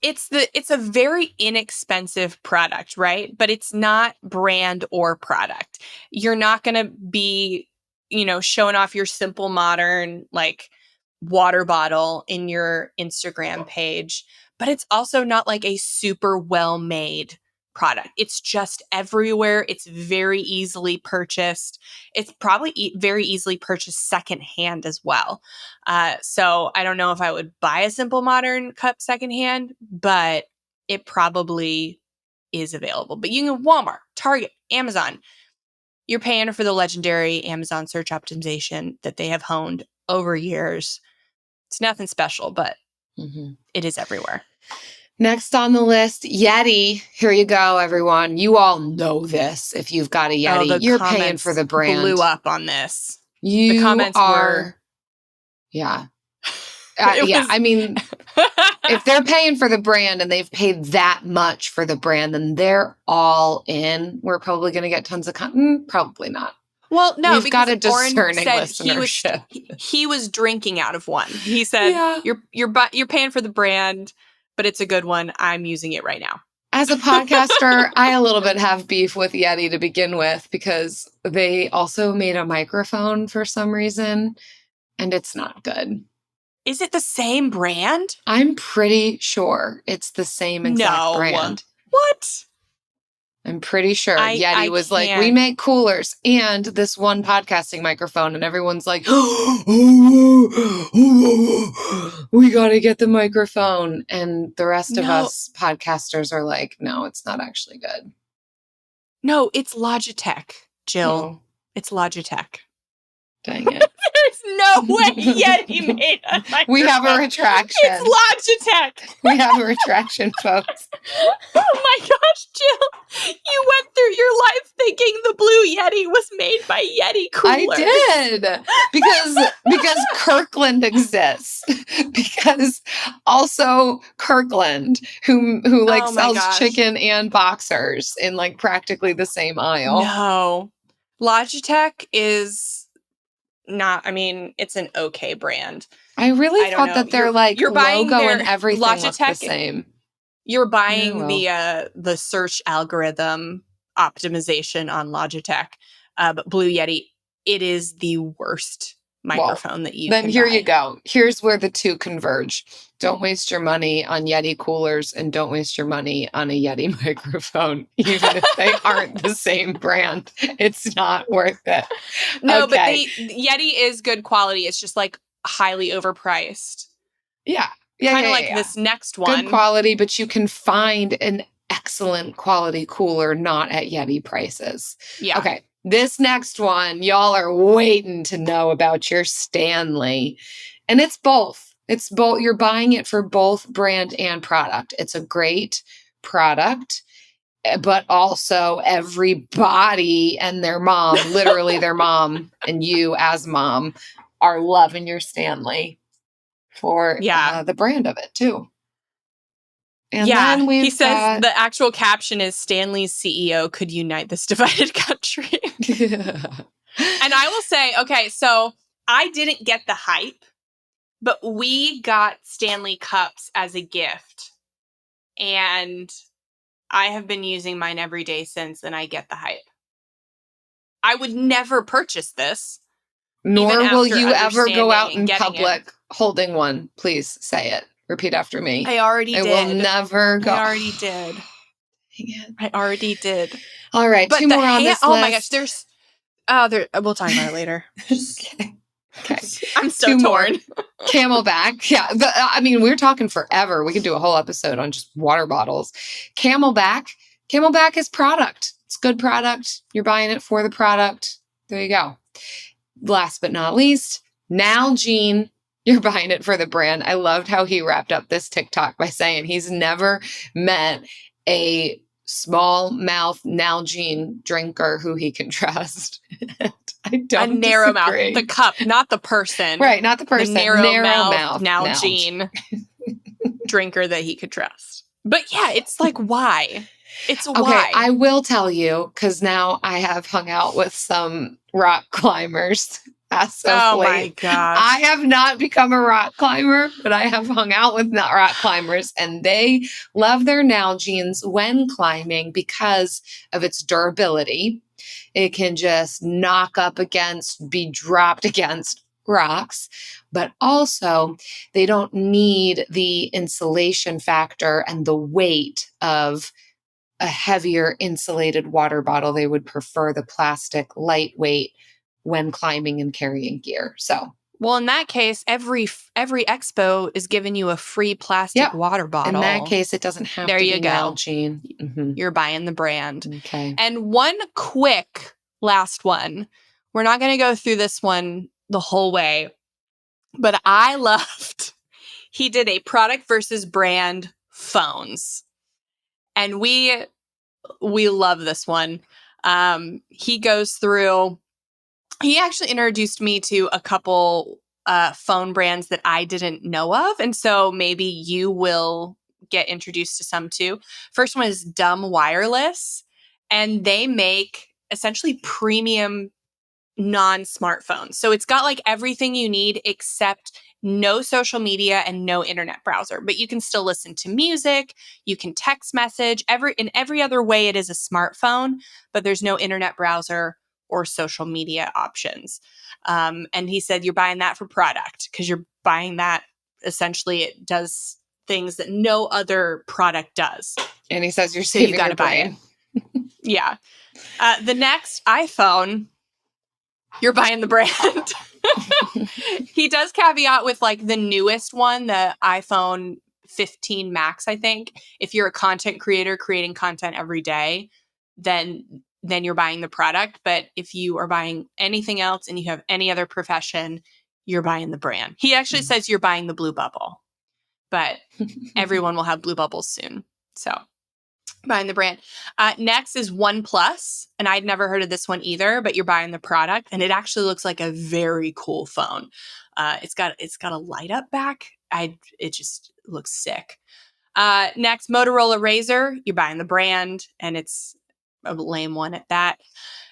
Speaker 3: It's a very inexpensive product, right? But it's not brand or product. You're not going to be, showing off your Simple Modern like water bottle in your Instagram page, but it's also not like a super well-made product. It's just everywhere. It's very easily purchased. It's probably very easily purchased secondhand as well. So I don't know if I would buy a Simple Modern cup secondhand, but it probably is available. But you can Walmart, Target, Amazon. You're paying for the legendary Amazon search optimization that they have honed over years. It's nothing special, but it is everywhere.
Speaker 5: Next on the list, Yeti. Here you go, everyone. You all know this. If you've got a Yeti, you're paying for the brand.
Speaker 3: Blew up on this.
Speaker 5: The
Speaker 3: comments were...
Speaker 5: Yeah. I mean, if they're paying for the brand and they've paid that much for the brand, then they're all in. We're probably going to get tons of content. Probably not.
Speaker 3: Well, no,
Speaker 5: we've got a discerning listenership.
Speaker 3: He was drinking out of one. He said, "You're paying for the brand, but it's a good one. I'm using it right now."
Speaker 5: As a podcaster, I a little bit have beef with Yeti to begin with because they also made a microphone for some reason, and it's not good.
Speaker 3: Is it the same brand?
Speaker 5: I'm pretty sure it's the same exact brand.
Speaker 3: What?
Speaker 5: I'm pretty sure Yeti was like, we make coolers and this one podcasting microphone. And everyone's like, we got to get the microphone. And the rest of us podcasters are like, no, it's not actually good.
Speaker 3: No, it's Logitech, Jill. No. It's Logitech.
Speaker 5: Dang it.
Speaker 3: There's no way Yeti made a microphone.
Speaker 5: We have a retraction.
Speaker 3: It's Logitech.
Speaker 5: We have a retraction, folks.
Speaker 3: Oh my gosh, Jill. You went through your life thinking the Blue Yeti was made by Yeti coolers.
Speaker 5: I did. Because Kirkland exists. Because also Kirkland, who sells chicken and boxers in like practically the same aisle.
Speaker 3: No. Logitech is not, it's an okay brand.
Speaker 5: I really thought that their logo and everything looked the same.
Speaker 3: You're buying
Speaker 5: Yeah,
Speaker 3: the search algorithm optimization on Logitech, but Blue Yeti, it is the worst microphone that you
Speaker 5: then
Speaker 3: can
Speaker 5: here
Speaker 3: buy.
Speaker 5: you go. Here's where the two converge. Don't waste your money on Yeti coolers and don't waste your money on a Yeti microphone, even if they aren't the same brand. It's not worth it.
Speaker 3: No, but
Speaker 5: Okay.
Speaker 3: Yeti is good quality. It's just like highly overpriced.
Speaker 5: Yeah.
Speaker 3: Kind of like this next one.
Speaker 5: Good quality, but you can find an excellent quality cooler not at Yeti prices.
Speaker 3: Yeah.
Speaker 5: Okay. This next one, y'all are waiting to know about your Stanley. And it's both. It's both. You're buying it for both brand and product. It's a great product, but also everybody and their mom, literally their mom and you as mom, are loving your Stanley for the brand of it too. And then
Speaker 3: he says the actual caption is Stanley's CEO could unite this divided country. And I will say, okay, so I didn't get the hype, but we got Stanley cups as a gift. And I have been using mine every day since, and I get the hype. I would never purchase this.
Speaker 5: Nor will you ever go out in public holding one. Please say it. Repeat after me.
Speaker 3: I already did.
Speaker 5: I will never go.
Speaker 3: I already did.
Speaker 5: Dang it.
Speaker 3: I already did.
Speaker 5: All right, but 2 more on this list.
Speaker 3: Oh my gosh, there's... we'll talk about it later.
Speaker 5: Okay.
Speaker 3: I'm so torn.
Speaker 5: Camelback. Yeah. I mean, we're talking forever. We could do a whole episode on just water bottles. Camelback. Camelback is product. It's good product. You're buying it for the product. There you go. Last but not least, Nalgene. You're buying it for the brand. I loved how he wrapped up this TikTok by saying he's never met a small mouth Nalgene drinker who he can trust. I don't
Speaker 3: A narrow
Speaker 5: disagree.
Speaker 3: mouth. The cup, not the person.
Speaker 5: Right, not the person.
Speaker 3: The narrow
Speaker 5: mouth
Speaker 3: Nalgene drinker that he could trust. But yeah, it's like, why? It's
Speaker 5: okay,
Speaker 3: why.
Speaker 5: I will tell you, because now I have hung out with some rock climbers.
Speaker 3: Oh my gosh.
Speaker 5: I have not become a rock climber, but I have hung out with rock climbers, and they love their Nalgenes when climbing because of its durability. It can just be dropped against rocks, but also they don't need the insulation factor and the weight of a heavier insulated water bottle. They would prefer the plastic lightweight when climbing and carrying gear. So,
Speaker 3: well, in that case, every expo is giving you a free plastic water bottle.
Speaker 5: In that case, it doesn't have to be Nalgene.
Speaker 3: Mm-hmm. You're buying the brand.
Speaker 5: Okay.
Speaker 3: And one quick last one. We're not going to go through this one the whole way, but I loved. He did a product versus brand phones, and we love this one. He goes through. He actually introduced me to a couple phone brands that I didn't know of. And so maybe you will get introduced to some too. First one is Dumb Wireless. And they make essentially premium non-smartphones. So it's got like everything you need except no social media and no internet browser. But you can still listen to music. You can text message. In every other way, it is a smartphone. But there's no internet browser or social media options. And he said, you're buying that for product because you're buying that. Essentially, it does things that no other product does.
Speaker 5: And he says, you're saving
Speaker 3: you gotta
Speaker 5: your
Speaker 3: buy
Speaker 5: brain.
Speaker 3: it. Yeah. The next iPhone, you're buying the brand. He does caveat with like the newest one, the iPhone 15 Max, I think. If you're a content creator creating content every day, then you're buying the product. But if you are buying anything else and you have any other profession, you're buying the brand. He actually says you're buying the blue bubble, but everyone will have blue bubbles soon. So buying the brand. Next is OnePlus. And I'd never heard of this one either, but you're buying the product. And it actually looks like a very cool phone. It's got a light up back. It just looks sick. Next, Motorola Razr. You're buying the brand, and it's a lame one at that.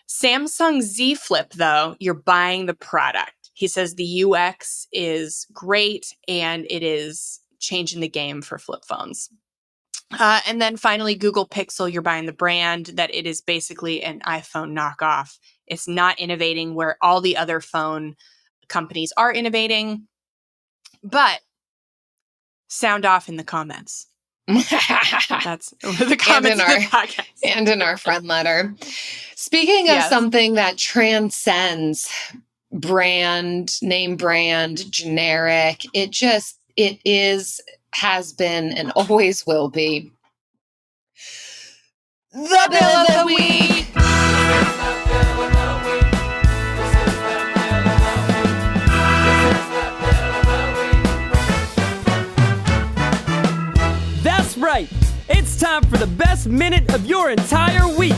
Speaker 3: Samsung Z Flip, though, you're buying the product. He says the UX is great and it is changing the game for flip phones. And then finally, Google Pixel, you're buying the brand, that it is basically an iPhone knockoff. It's not innovating where all the other phone companies are innovating. But sound off in the comments. That's the comments of the podcast.
Speaker 5: And in our friend letter. Speaking of something that transcends brand, name brand, generic, it is, has been, and always will be the Bill of the Week.
Speaker 4: That's right. It's time for the best minute of your entire week.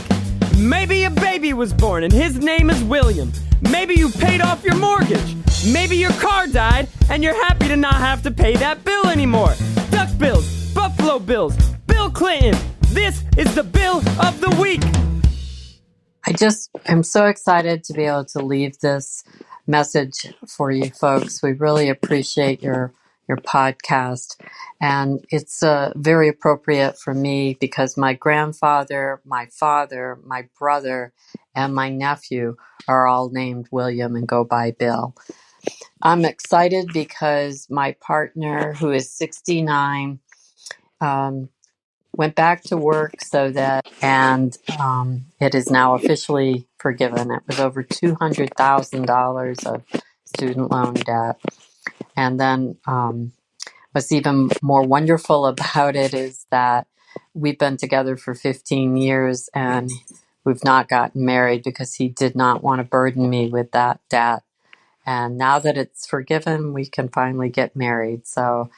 Speaker 4: Maybe a baby was born and his name is William. Maybe you paid off your mortgage. Maybe your car died and you're happy to not have to pay that bill anymore. Duck Bills, Buffalo Bills, Bill Clinton. This is the Bill of the Week.
Speaker 9: I just am so excited to be able to leave this message for you folks. We really appreciate your podcast. And it's very appropriate for me because my grandfather, my father, my brother, and my nephew are all named William and go by Bill. I'm excited because my partner, who is 69, went back to work and it is now officially forgiven. It was over $200,000 of student loan debt. And then what's even more wonderful about it is that we've been together for 15 years and we've not gotten married because he did not want to burden me with that debt. And now that it's forgiven, we can finally get married. So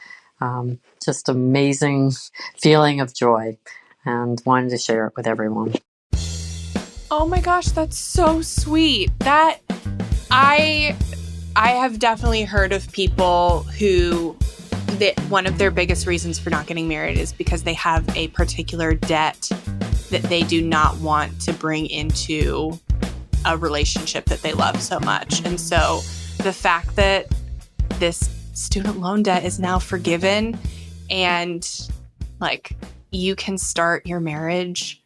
Speaker 9: just amazing feeling of joy, and wanted to share it with everyone.
Speaker 3: Oh my gosh, that's so sweet. That I have definitely heard of people who one of their biggest reasons for not getting married is because they have a particular debt that they do not want to bring into a relationship that they love so much. And so the fact that this student loan debt is now forgiven and like you can start your marriage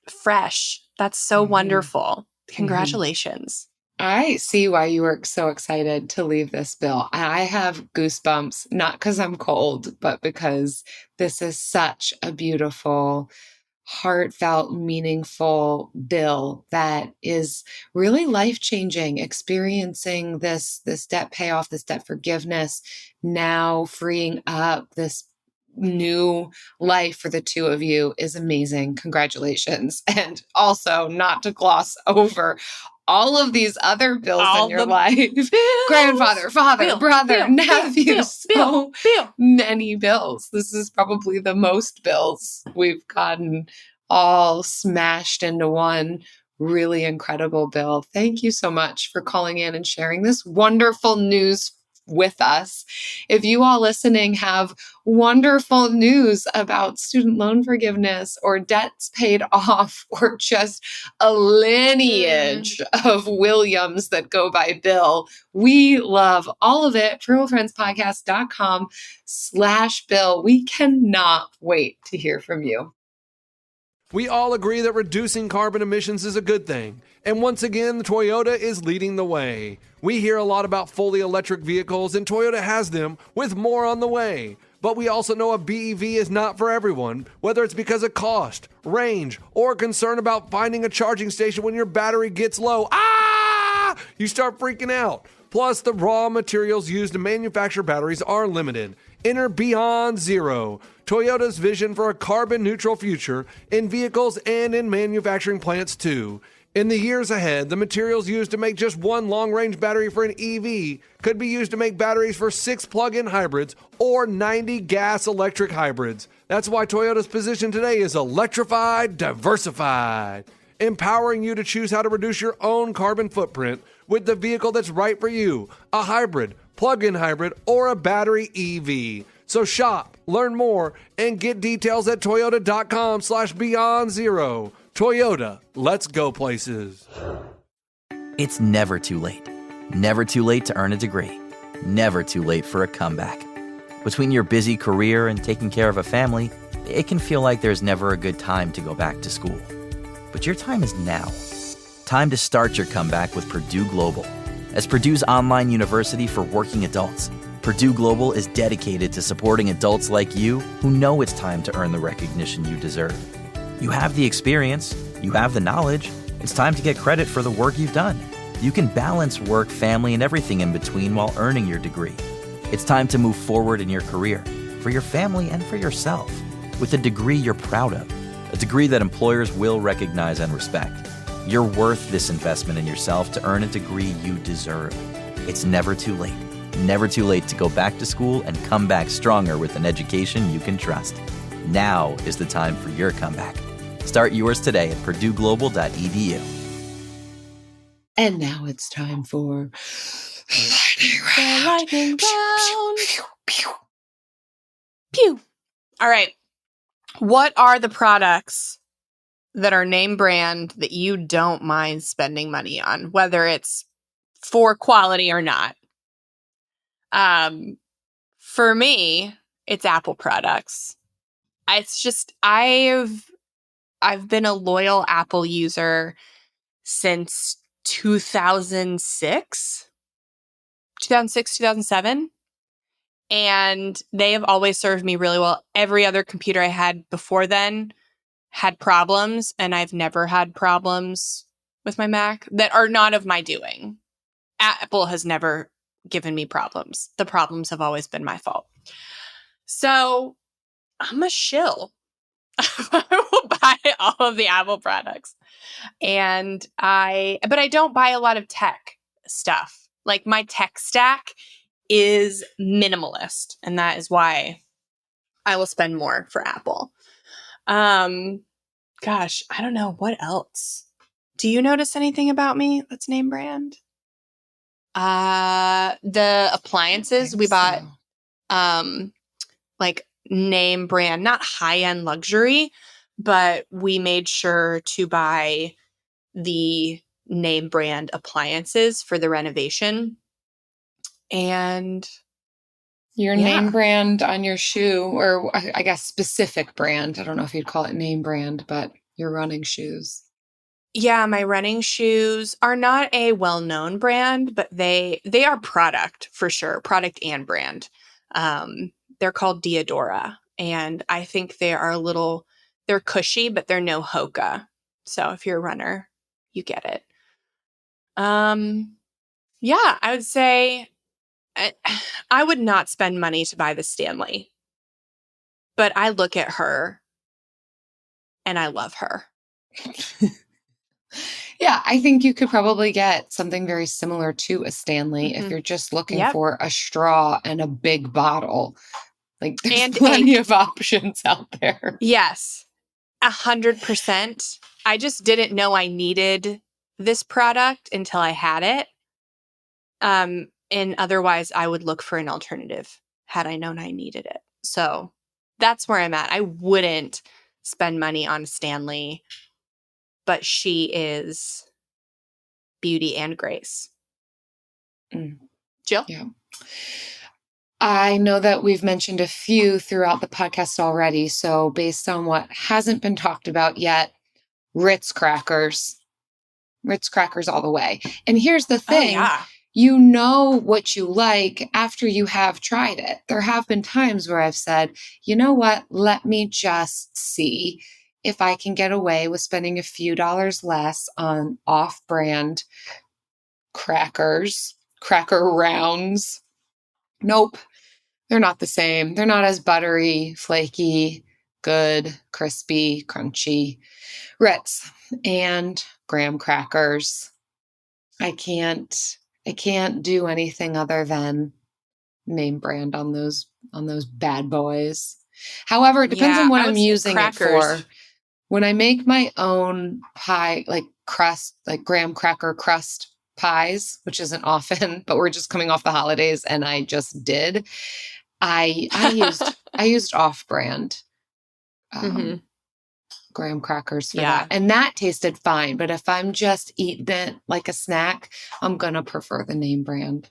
Speaker 3: fresh. That's so wonderful. Congratulations.
Speaker 5: I see why you were so excited to leave this bill. I have goosebumps, not because I'm cold, but because this is such a beautiful, heartfelt, meaningful bill that is really life-changing, experiencing this debt payoff, this debt forgiveness, now freeing up this new life for the two of you is amazing. Congratulations. And also, not to gloss over all of these other bills in your life. Grandfather, father, brother, nephew, so many bills. This is probably the most bills we've gotten all smashed into one really incredible bill. Thank you so much for calling in and sharing this wonderful news with us. If you all listening have wonderful news about student loan forgiveness or debts paid off or just a lineage of Williams that go by Bill, we love all of it. frugalfriendspodcast.com/Bill. We cannot wait to hear from you.
Speaker 7: We all agree that reducing carbon emissions is a good thing. And once again, Toyota is leading the way. We hear a lot about fully electric vehicles, and Toyota has them, with more on the way. But we also know a BEV is not for everyone, whether it's because of cost, range, or concern about finding a charging station when your battery gets low. You start freaking out. Plus, the raw materials used to manufacture batteries are limited. Enter Beyond Zero, Toyota's vision for a carbon-neutral future in vehicles and in manufacturing plants too. In the years ahead, the materials used to make just one long-range battery for an EV could be used to make batteries for 6 plug-in hybrids or 90 gas-electric hybrids. That's why Toyota's position today is electrified, diversified, empowering you to choose how to reduce your own carbon footprint with the vehicle that's right for you, a hybrid, plug-in hybrid, or a battery EV. So shop, learn more, and get details at toyota.com/beyondzero. Toyota, let's go places.
Speaker 1: It's never too late. Never too late to earn a degree. Never too late for a comeback. Between your busy career and taking care of a family, It can feel like there's never a good time to go back to school. But your time is now. Time to start your comeback with Purdue Global. As Purdue's online university for working adults, Purdue Global is dedicated to supporting adults like you who know it's time to earn the recognition you deserve. You have the experience, you have the knowledge, it's time to get credit for the work you've done. You can balance work, family, and everything in between while earning your degree. It's time to move forward in your career, for your family and for yourself, with a degree you're proud of, a degree that employers will recognize and respect. You're worth this investment in yourself to earn a degree you deserve. It's never too late. Never too late to go back to school and come back stronger with an education you can trust. Now is the time for your comeback. Start yours today at purdueglobal.edu.
Speaker 5: And now it's time for
Speaker 3: The lightning round. Pew. All right. What are the products that are name brand that you don't mind spending money on, whether it's for quality or not? For me, it's Apple products. It's just I've been a loyal Apple user since 2006, 2007. And they have always served me really well. Every other computer I had before then had problems, and I've never had problems with my Mac that are not of my doing. Apple has never given me problems. The problems have always been my fault. So I'm a shill. I will buy all of the Apple products. But I don't buy a lot of tech stuff. Like, my tech stack is minimalist, and that is why I will spend more for Apple. Gosh, I don't know what else. Do you notice anything about me that's name brand? The appliances we bought, like name brand, not high-end luxury, but we made sure to buy the name brand appliances for the renovation. And
Speaker 5: your name brand on your shoe, or I guess specific brand. I don't know if you'd call it name brand, but your running shoes.
Speaker 3: Yeah, my running shoes are not a well-known brand, but they are product for sure, product and brand. They're called Diadora, and I think they're cushy, but they're no Hoka. So if you're a runner, you get it. Yeah, I would say I would not spend money to buy the Stanley, but I look at her and I love her.
Speaker 5: Yeah, I think you could probably get something very similar to a Stanley if you're just looking for a straw and a big bottle. Like, there's plenty of options out there.
Speaker 3: Yes, 100%. I just didn't know I needed this product until I had it. And otherwise, I would look for an alternative had I known I needed it. So that's where I'm at. I wouldn't spend money on Stanley, but she is beauty and grace. Jill?
Speaker 5: Yeah. I know that we've mentioned a few throughout the podcast already. So based on what hasn't been talked about yet, Ritz crackers. Ritz crackers all the way. And here's the thing. You know what you like after you have tried it. There have been times where I've said, you know what? Let me just see if I can get away with spending a few dollars less on off-brand crackers, cracker rounds. Nope. They're not the same. They're not as buttery, flaky, good, crispy, crunchy. Ritz and graham crackers. I can't do anything other than name brand on those bad boys. However, it depends on what I'm using it for. When I make my own pie, like crust, like graham cracker crust pies, which isn't often, but we're just coming off the holidays and I just did. I used off-brand graham crackers for that. And that tasted fine. But if I'm just eating it like a snack, I'm going to prefer the name brand.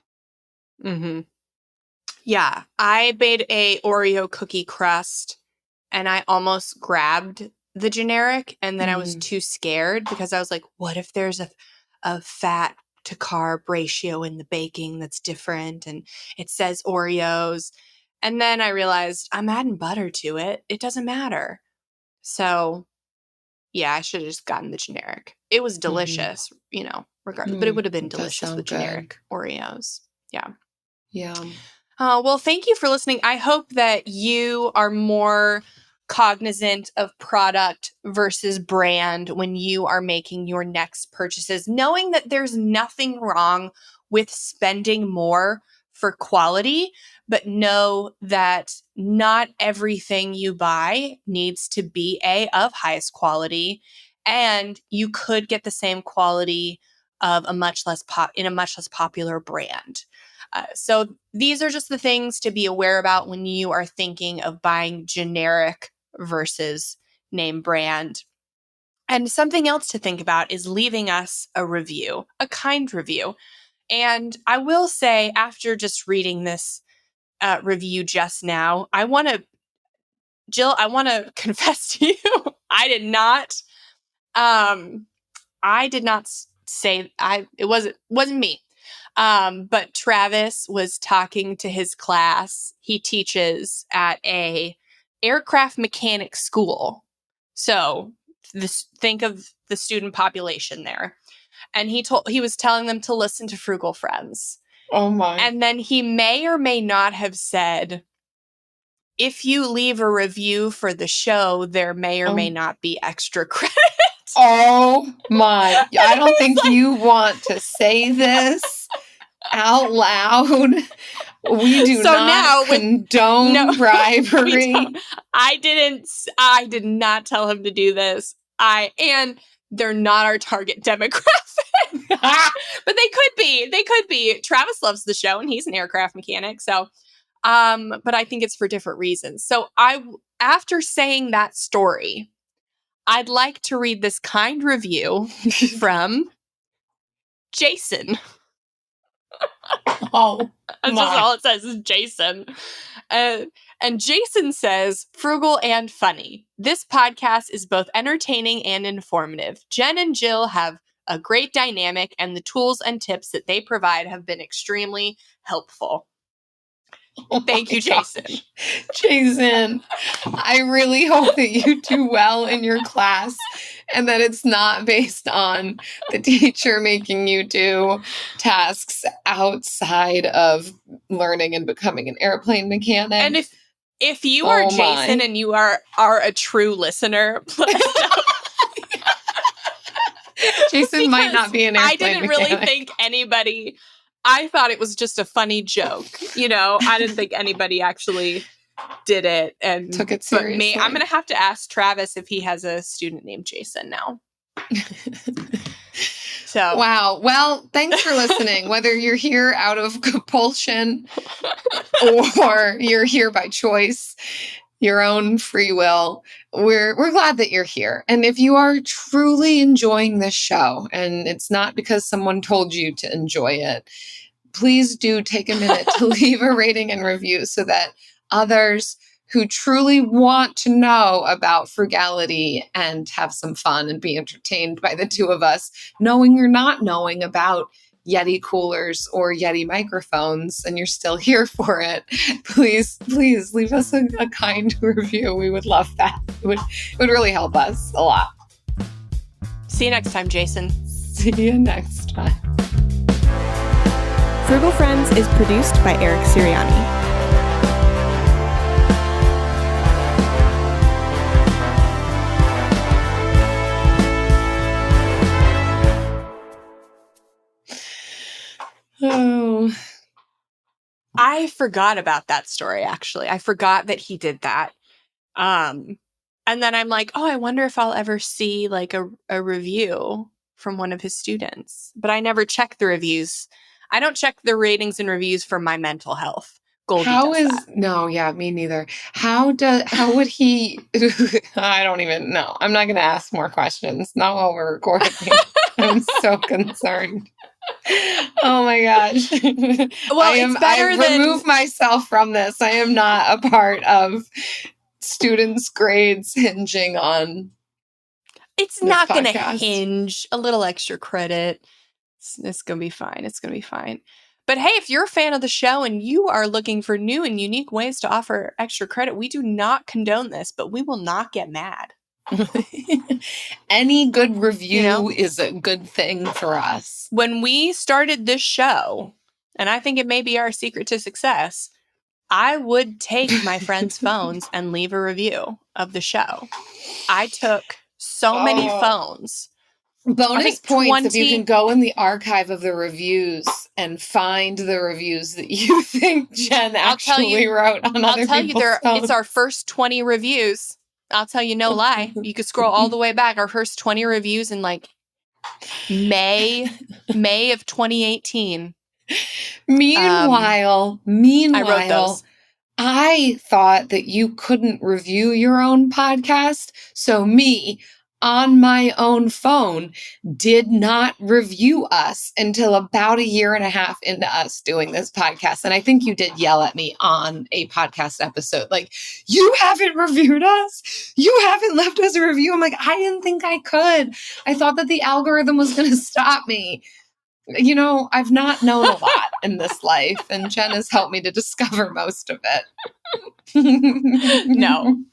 Speaker 3: Yeah. I made a Oreo cookie crust and I almost grabbed the generic, and then I was too scared because I was like, what if there's a fat to carb ratio in the baking that's different and it says Oreos? And then I realized I'm adding butter to it. It doesn't matter. So yeah, I should have just gotten the generic. It was delicious, regardless, but it would have been delicious with generic Oreos. Yeah.
Speaker 5: Yeah.
Speaker 3: Well, thank you for listening. I hope that you are more cognizant of product versus brand when you are making your next purchases, knowing that there's nothing wrong with spending more for quality, but know that not everything you buy needs to be of highest quality, and you could get the same quality of a much less popular brand. So these are just the things to be aware about when you are thinking of buying generic versus name brand. And something else to think about is leaving us a review, a kind review. And I will say, after just reading this review just now, Jill, I want to confess to you, I did not say it wasn't me. But Travis was talking to his class. He teaches at a aircraft mechanic school. So think of the student population there. And he was telling them to listen to Frugal Friends.
Speaker 5: Oh my.
Speaker 3: And then he may or may not have said, if you leave a review for the show, there may or may not be extra credit.
Speaker 5: Oh my. I don't think you want to say this out loud. We do not condone bribery.
Speaker 3: I did not tell him to do this. And they're not our target demographic. But they could be. Travis loves the show and he's an aircraft mechanic. So, but I think it's for different reasons. So after saying that story, I'd like to read this kind review from Jason.
Speaker 5: Oh,
Speaker 3: that's just all it says is Jason. And Jason says, frugal and funny. This podcast is both entertaining and informative. Jen and Jill have a great dynamic, and the tools and tips that they provide have been extremely helpful. Thank you, Jason.
Speaker 5: Jason, I really hope that you do well in your class and that it's not based on the teacher making you do tasks outside of learning and becoming an airplane mechanic.
Speaker 3: And if you are Jason and you are a true listener, please don't.
Speaker 5: Jason might not be an airplane
Speaker 3: I didn't
Speaker 5: mechanic.
Speaker 3: really think anybody... I thought it was just a funny joke. I didn't think anybody actually did it and
Speaker 5: took it seriously.
Speaker 3: I'm going to have to ask Travis if he has a student named Jason now. So
Speaker 5: wow. Well, thanks for listening. Whether you're here out of compulsion or you're here by choice, your own free will, we're glad that you're here. And if you are truly enjoying this show, and it's not because someone told you to enjoy it, please do take a minute to leave a rating and review so that others who truly want to know about frugality and have some fun and be entertained by the two of us, knowing you're not knowing about Yeti coolers or Yeti microphones and you're still here for it, please leave us a kind review. We would love that. It would really help us a lot.
Speaker 3: See you next time, Jason.
Speaker 5: See you next time.
Speaker 10: Frugal Friends is produced by Eric Siriani.
Speaker 5: Oh.
Speaker 3: I forgot about that story, actually. I forgot that he did that. And then I'm like, I wonder if I'll ever see like a review from one of his students. But I never check the reviews. I don't check the ratings and reviews for my mental health. Goldie does that.
Speaker 5: No, yeah, me neither. How would he, I don't even know. I'm not going to ask more questions. Not while we're recording. I'm so concerned. Oh my gosh.
Speaker 3: Well,
Speaker 5: I remove myself from this. I am not a part of students' grades hinging on
Speaker 3: It's
Speaker 5: this
Speaker 3: not going to
Speaker 5: podcast.
Speaker 3: hinge. A little extra credit. It's going to be fine. It's going to be fine. But hey, if you're a fan of the show and you are looking for new and unique ways to offer extra credit, we do not condone this, but we will not get mad.
Speaker 5: Any good review is a good thing for us.
Speaker 3: When we started this show, and I think it may be our secret to success, I would take my friends' phones and leave a review of the show. I took so many phones.
Speaker 5: Bonus points if you can go in the archive of the reviews and find the reviews that you think Jen actually wrote on other people's phones.
Speaker 3: It's our first 20 reviews. I'll tell you, no lie. You could scroll all the way back. Our first 20 reviews in like May of 2018.
Speaker 5: Meanwhile,
Speaker 3: I wrote those.
Speaker 5: I thought that you couldn't review your own podcast. So me, on my own phone, did not review us until about 1.5 years into us doing this podcast. And I think you did yell at me on a podcast episode, like, you haven't reviewed us. You haven't left us a review. I'm like, I didn't think I could. I thought that the algorithm was going to stop me. You know, I've not known a lot in this life, and Jen has helped me to discover most of it.
Speaker 3: No.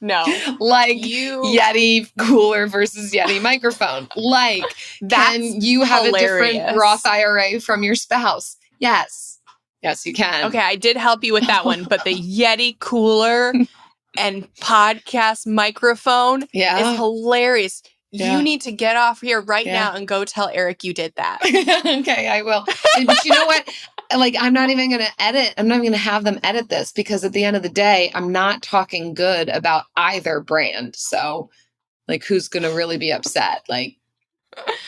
Speaker 5: Like Yeti cooler versus Yeti microphone. Like, can you have a different Roth IRA from your spouse? Yes. Yes, you can.
Speaker 3: Okay, I did help you with that one, but the Yeti cooler and podcast microphone is hilarious. Yeah. You need to get off here right now and go tell Eric you did that.
Speaker 5: Okay, I will. But you know what? Like, I'm not even going to edit. I'm not even going to have them edit this because at the end of the day, I'm not talking good about either brand. So, like, who's going to really be upset? Like,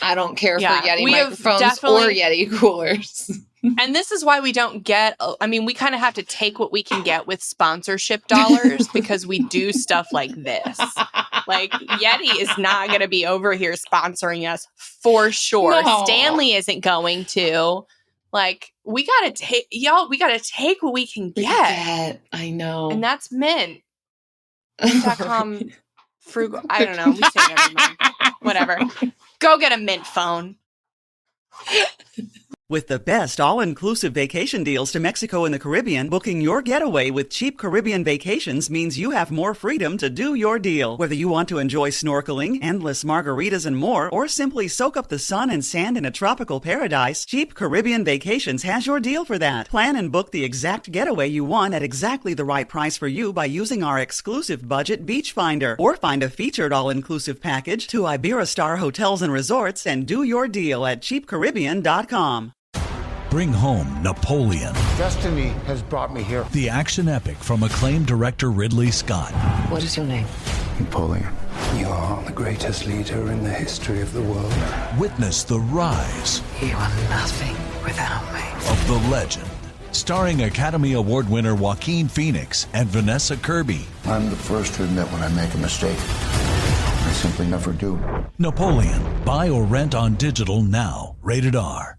Speaker 5: I don't care for Yeti microphones or Yeti coolers.
Speaker 3: And this is why we don't get, I mean, we kind of have to take what we can get with sponsorship dollars because we do stuff like this. Like, Yeti is not going to be over here sponsoring us for sure. No. Stanley isn't going to. Like, we got to take, we got to take what we can get.
Speaker 5: I know.
Speaker 3: And that's Mint. Mint.com frugal. I don't know. We say it every month. Whatever. Go get a Mint phone.
Speaker 11: With the best all-inclusive vacation deals to Mexico and the Caribbean, booking your getaway with Cheap Caribbean Vacations means you have more freedom to do your deal. Whether you want to enjoy snorkeling, endless margaritas and more, or simply soak up the sun and sand in a tropical paradise, Cheap Caribbean Vacations has your deal for that. Plan and book the exact getaway you want at exactly the right price for you by using our exclusive budget Beach Finder. Or find a featured all-inclusive package to Iberostar Hotels and Resorts and do your deal at cheapcaribbean.com.
Speaker 12: Bring home Napoleon.
Speaker 13: Destiny has brought me here.
Speaker 12: The action epic from acclaimed director Ridley Scott.
Speaker 14: What is your name?
Speaker 13: Napoleon. You are the greatest leader in the history of the world.
Speaker 12: Witness the rise.
Speaker 14: You are nothing without me.
Speaker 12: Of the legend. Starring Academy Award winner Joaquin Phoenix and Vanessa Kirby.
Speaker 13: I'm the first to admit when I make a mistake. I simply never do.
Speaker 12: Napoleon. Buy or rent on digital now. Rated R.